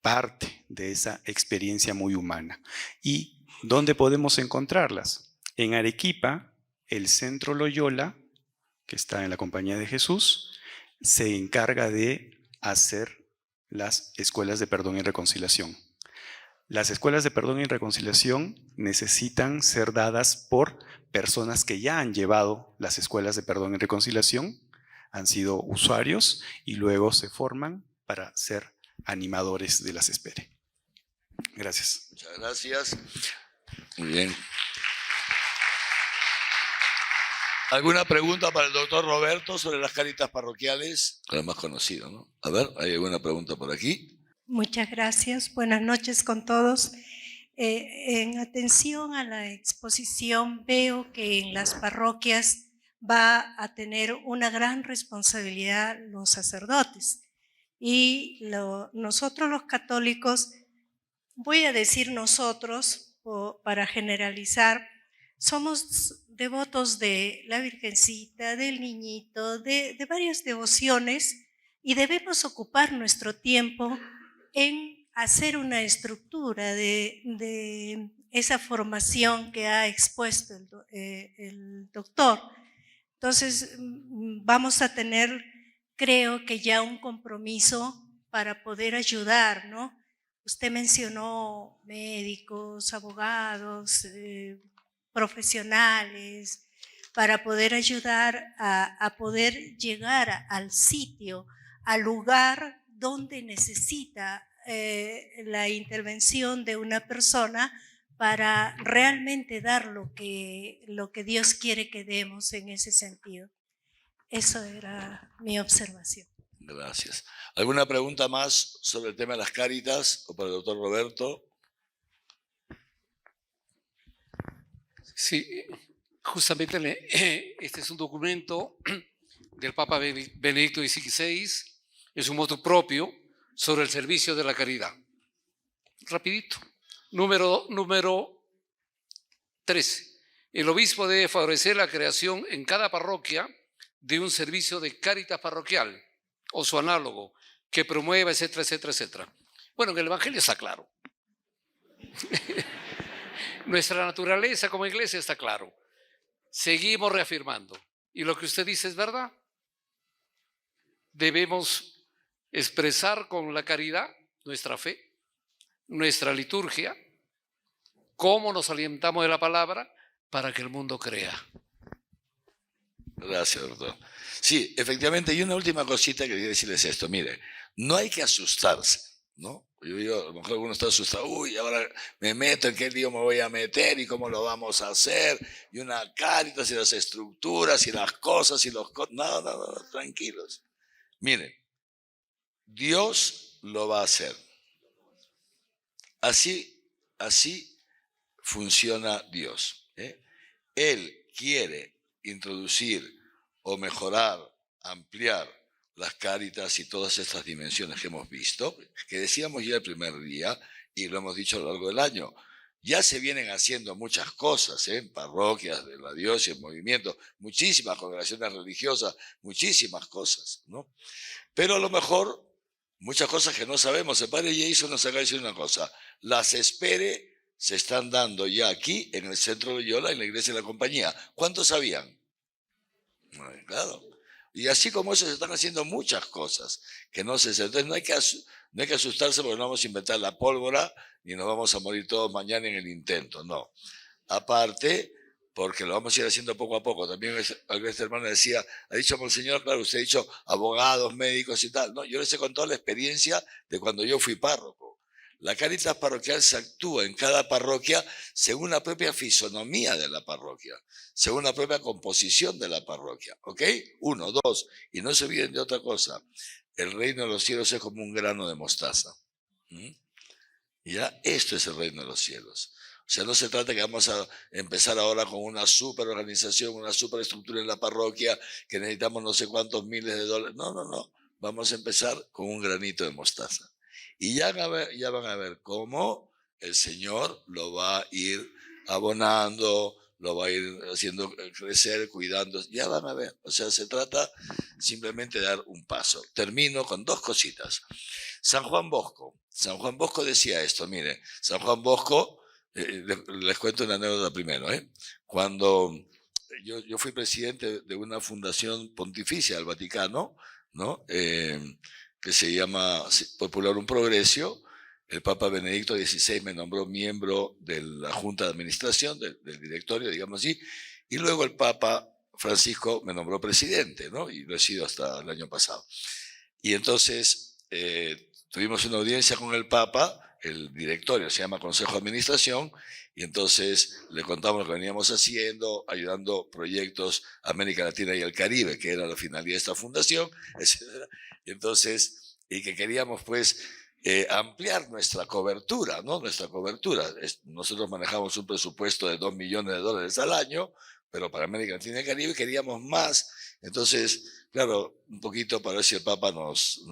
parte de esa experiencia muy humana. ¿Y dónde podemos encontrarlas? En Arequipa, el Centro Loyola, que está en la Compañía de Jesús, se encarga de hacer las escuelas de perdón y reconciliación. Las escuelas de perdón y reconciliación necesitan ser dadas por personas que ya han llevado las escuelas de perdón y reconciliación, han sido usuarios y luego se forman para ser animadores de las Espere. Gracias. Muchas gracias. Muy bien. ¿Alguna pregunta para el doctor Roberto sobre las Cáritas parroquiales? El más conocido, ¿no? A ver, ¿hay alguna pregunta por aquí? Muchas gracias. Buenas noches con todos. En atención a la exposición, veo que en las parroquias va a tener una gran responsabilidad los sacerdotes. Y nosotros los católicos, voy a decir nosotros, para generalizar, somos devotos de la Virgencita, del Niñito, de varias devociones, y debemos ocupar nuestro tiempo en hacer una estructura de esa formación que ha expuesto el doctor. Entonces, vamos a tener, creo que ya un compromiso para poder ayudar, ¿no? Usted mencionó médicos, abogados, profesionales, para poder ayudar a poder llegar al sitio, al lugar donde necesita la intervención de una persona para realmente dar lo que Dios quiere que demos en ese sentido. Eso era mi observación. Gracias. ¿Alguna pregunta más sobre el tema de las Cáritas o para el doctor Roberto? Sí, justamente este es un documento del Papa Benedicto XVI, es un motu propio sobre el servicio de la caridad. Rapidito. Número 13. El obispo debe favorecer la creación en cada parroquia de un servicio de Cáritas parroquial o su análogo que promueva, etcétera, etcétera, etcétera. Bueno, en el Evangelio está claro. Nuestra naturaleza como iglesia está claro. Seguimos reafirmando. Y lo que usted dice es verdad. Debemos expresar con la caridad nuestra fe, nuestra liturgia, cómo nos alimentamos de la palabra para que el mundo crea. Gracias, doctor. Sí, efectivamente, y una última cosita que quería decirles esto. Mire, no hay que asustarse, ¿no? Yo digo, a lo mejor alguno está asustado, uy, ahora me meto, ¿en qué lío me voy a meter? ¿Y cómo lo vamos a hacer? Y una Cáritas y las estructuras y las cosas y los... No, tranquilos. Miren, Dios lo va a hacer. Así funciona Dios. Él quiere introducir o mejorar, ampliar las Cáritas y todas estas dimensiones que hemos visto, que decíamos ya el primer día y lo hemos dicho a lo largo del año. Ya se vienen haciendo muchas cosas, en parroquias de la diócesis, en movimientos, muchísimas congregaciones religiosas, muchísimas cosas, ¿no? Pero a lo mejor muchas cosas que no sabemos. El padre Jason nos acaba de decir una cosa. Las Espere se están dando ya aquí, en el Centro Loyola, en la Iglesia de la Compañía. ¿Cuántos sabían? Bueno, claro. Y así como eso se están haciendo muchas cosas que no se hacen. Entonces no hay que asustarse porque no vamos a inventar la pólvora ni nos vamos a morir todos mañana en el intento. No. Aparte, porque lo vamos a ir haciendo poco a poco. También este hermano decía, ha dicho Monseñor, claro, usted ha dicho abogados, médicos y tal. No, yo les he contado la experiencia de cuando yo fui párroco. La Cáritas parroquial se actúa en cada parroquia según la propia fisonomía de la parroquia, según la propia composición de la parroquia. ¿Ok? 1, 2. Y no se olviden de otra cosa. El reino de los cielos es como un grano de mostaza. ¿Ya? Esto es el reino de los cielos. O sea, no se trata que vamos a empezar ahora con una super organización, una super estructura en la parroquia, que necesitamos no sé cuántos miles de dólares. No. Vamos a empezar con un granito de mostaza. Y ya van a ver cómo el Señor lo va a ir abonando, lo va a ir haciendo crecer, cuidando. Ya van a ver. O sea, se trata simplemente de dar un paso. Termino con 2 cositas. San Juan Bosco decía esto, mire, San Juan Bosco Les cuento una anécdota primero. Cuando yo fui presidente de una fundación pontificia del Vaticano, ¿no? Que se llama Popularum Progressio. El Papa Benedicto XVI me nombró miembro de la Junta de Administración, del directorio, digamos así, y luego el Papa Francisco me nombró presidente, ¿no? Y lo he sido hasta el año pasado. Y entonces tuvimos una audiencia con el Papa, el directorio se llama Consejo de Administración, y entonces le contamos lo que veníamos haciendo, ayudando proyectos a América Latina y el Caribe, que era la finalidad de esta fundación, etc. Y entonces, y que queríamos pues ampliar nuestra cobertura, ¿no? Nuestra cobertura. Nosotros manejamos un presupuesto de $2 millones al año, pero para América Latina y el Caribe queríamos más. Entonces, claro, un poquito para ver si el Papa nos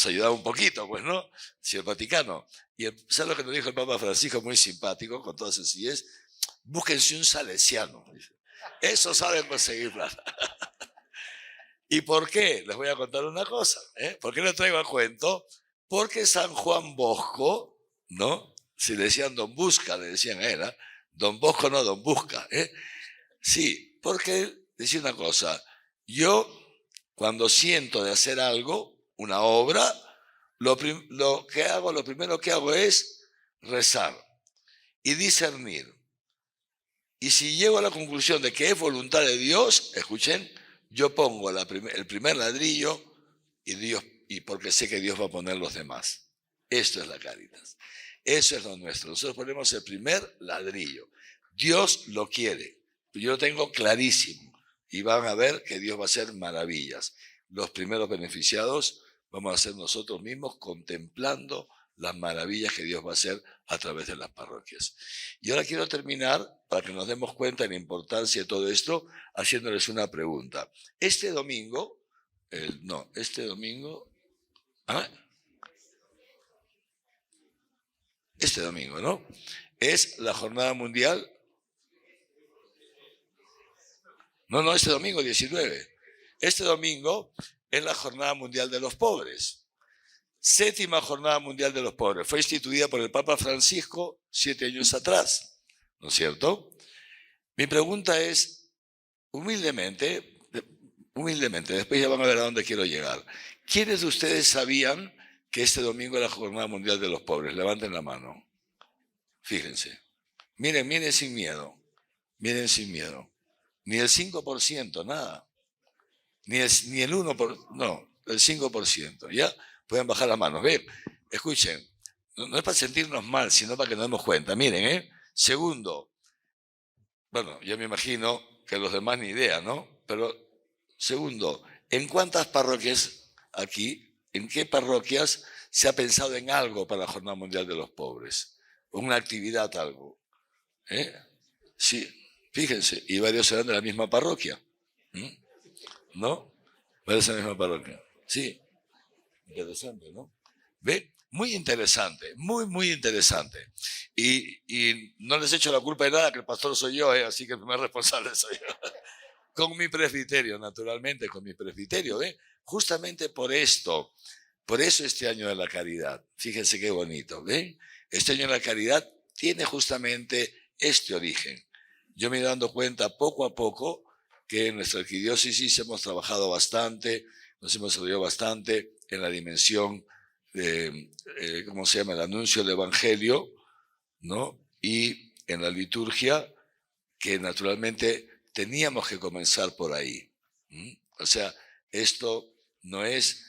ayudaba un poquito, pues, ¿no? Si el Vaticano. Y ¿sabes lo que nos dijo el Papa Francisco? Muy simpático, con toda sencillez. Búsquense un salesiano. Eso saben conseguir plata. ¿Y por qué? Les voy a contar una cosa. ¿Por qué lo traigo a cuento? Porque San Juan Bosco, ¿no? Si le decían Don Busca, le decían a él, ¿eh? Don Bosco no, Don Busca. Sí, porque él decía una cosa. Yo, cuando siento de hacer algo, una obra, lo primero que hago es rezar y discernir. Y si llego a la conclusión de que es voluntad de Dios, escuchen, yo pongo el primer ladrillo y porque sé que Dios va a poner los demás. Esto es la Cáritas. Eso es lo nuestro. Nosotros ponemos el primer ladrillo. Dios lo quiere. Yo lo tengo clarísimo. Y van a ver que Dios va a hacer maravillas. Los primeros beneficiados vamos a ser nosotros mismos contemplando las maravillas que Dios va a hacer a través de las parroquias. Y ahora quiero terminar, para que nos demos cuenta de la importancia de todo esto, haciéndoles una pregunta. Este domingo, ¿no? Es la jornada mundial. No, este domingo 19. Este domingo es la jornada mundial de los pobres. 7ª jornada mundial de los pobres. Fue instituida por el Papa Francisco 7 años atrás, ¿no es cierto? Mi pregunta es, humildemente, después ya van a ver a dónde quiero llegar. ¿Quiénes de ustedes sabían que este domingo era la jornada mundial de los pobres? Levanten la mano. Fíjense. Miren sin miedo. Miren sin miedo. Ni el 5%, nada. Ni el 1%, no, el 5%, ¿ya? Pueden bajar las manos. Ven, escuchen, no es para sentirnos mal, sino para que nos demos cuenta. Miren, Segundo, bueno, yo me imagino que los demás ni idea, ¿no? Pero, segundo, ¿en cuántas parroquias aquí, en qué parroquias se ha pensado en algo para la Jornada Mundial de los Pobres? Una actividad, algo. Sí, fíjense, y varios serán de la misma parroquia. ¿No? Varios de la misma parroquia. Sí. Interesante, ¿no? ¿Ve? Muy interesante, muy interesante. Y no les echo la culpa de nada, que el pastor soy yo, así que el primer responsable soy yo. Con mi presbiterio, naturalmente, con mi presbiterio, ¿ve? Justamente por eso este año de la caridad. Fíjense qué bonito, ¿ven? Este año de la caridad tiene justamente este origen. Yo me he dando cuenta poco a poco que en nuestra arquidiócesis hemos trabajado bastante, nos hemos desarrollado bastante en la dimensión de, ¿cómo se llama?, el anuncio del Evangelio, ¿no? Y en la liturgia, que naturalmente teníamos que comenzar por ahí. O sea, esto no es,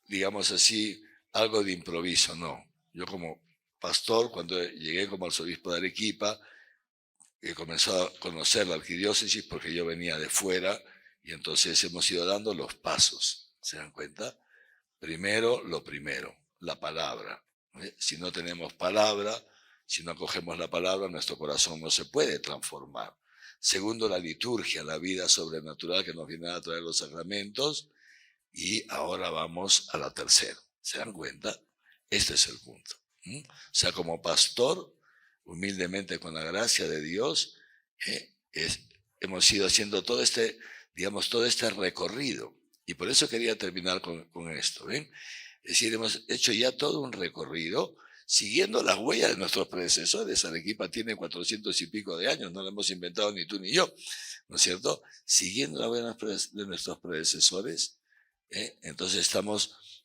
digamos así, algo de improviso, no. Yo como pastor, cuando llegué como arzobispo de Arequipa, comenzó a conocer la arquidiócesis porque yo venía de fuera y entonces hemos ido dando los pasos. ¿Se dan cuenta? Primero, lo primero, la palabra. Si no tenemos palabra, si no acogemos la palabra, nuestro corazón no se puede transformar. Segundo, la liturgia, la vida sobrenatural que nos viene a traer los sacramentos. Y ahora vamos a la tercera. ¿Se dan cuenta? Este es el punto. O sea, como pastor, humildemente con la gracia de Dios, hemos ido haciendo todo este recorrido. Y por eso quería terminar con esto, ¿ven? Es decir, hemos hecho ya todo un recorrido siguiendo las huellas de nuestros predecesores. Arequipa tiene 400 y pico de años, no lo hemos inventado ni tú ni yo, ¿no es cierto? Siguiendo las huellas de nuestros predecesores, entonces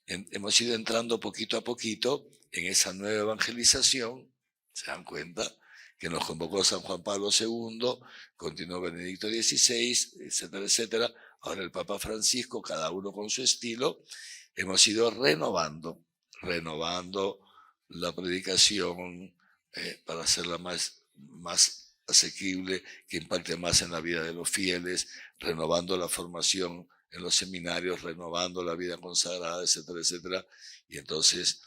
hemos ido entrando poquito a poquito en esa nueva evangelización, ¿se dan cuenta? Que nos convocó San Juan Pablo II, continuó Benedicto XVI, etcétera, etcétera. Ahora el Papa Francisco, cada uno con su estilo, hemos ido renovando la predicación para hacerla más asequible, que impacte más en la vida de los fieles, renovando la formación en los seminarios, renovando la vida consagrada, etcétera, etcétera. Y entonces,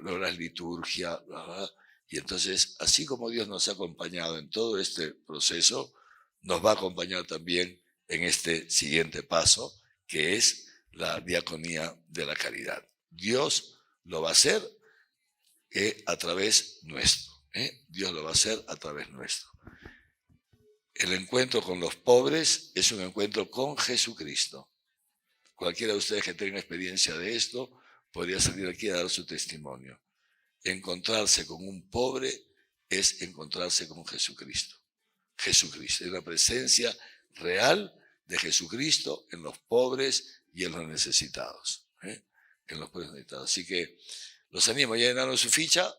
luego la liturgia, bla, bla. Y entonces, así como Dios nos ha acompañado en todo este proceso, nos va a acompañar también en este siguiente paso, que es la diaconía de la caridad. Dios lo va a hacer a través nuestro. Dios lo va a hacer a través nuestro. El encuentro con los pobres es un encuentro con Jesucristo. Cualquiera de ustedes que tenga experiencia de esto podría salir aquí a dar su testimonio. Encontrarse con un pobre es encontrarse con Jesucristo. Jesucristo es la presencia real de Jesucristo en los pobres y en los necesitados. En los pobres necesitados. Así que los animo, ¿ya llenaron su ficha?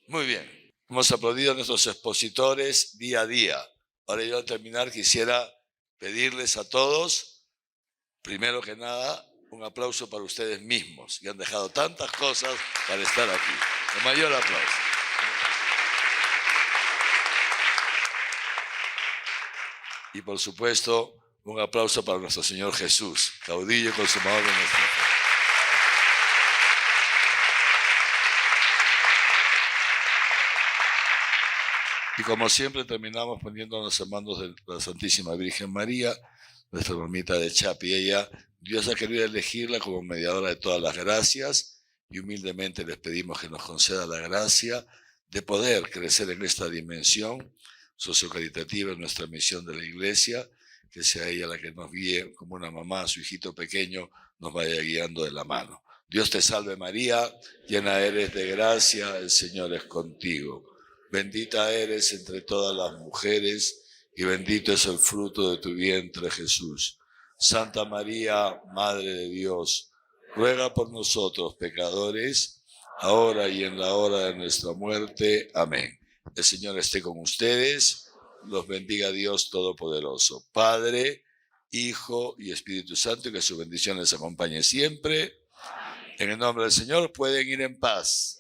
Muy bien. Hemos aplaudido a nuestros expositores día a día. Ahora yo al terminar quisiera pedirles a todos, primero que nada, un aplauso para ustedes mismos, que han dejado tantas cosas para estar aquí. El mayor aplauso. Y por supuesto, un aplauso para nuestro Señor Jesús, caudillo y consumador de nuestra fe. Y como siempre terminamos poniéndonos en manos de la Santísima Virgen María, nuestra mamita de Chapi. Ella, Dios ha querido elegirla como mediadora de todas las gracias y humildemente les pedimos que nos conceda la gracia de poder crecer en esta dimensión sociocaritativa en nuestra misión de la Iglesia, que sea ella la que nos guíe como una mamá, su hijito pequeño nos vaya guiando de la mano. Dios te salve María, llena eres de gracia, el Señor es contigo. Bendita eres entre todas las mujeres y bendito es el fruto de tu vientre, Jesús. Santa María, Madre de Dios, ruega por nosotros pecadores, ahora y en la hora de nuestra muerte. Amén. El Señor esté con ustedes, los bendiga Dios Todopoderoso, Padre, Hijo y Espíritu Santo, y que su bendición les acompañe siempre. En el nombre del Señor pueden ir en paz.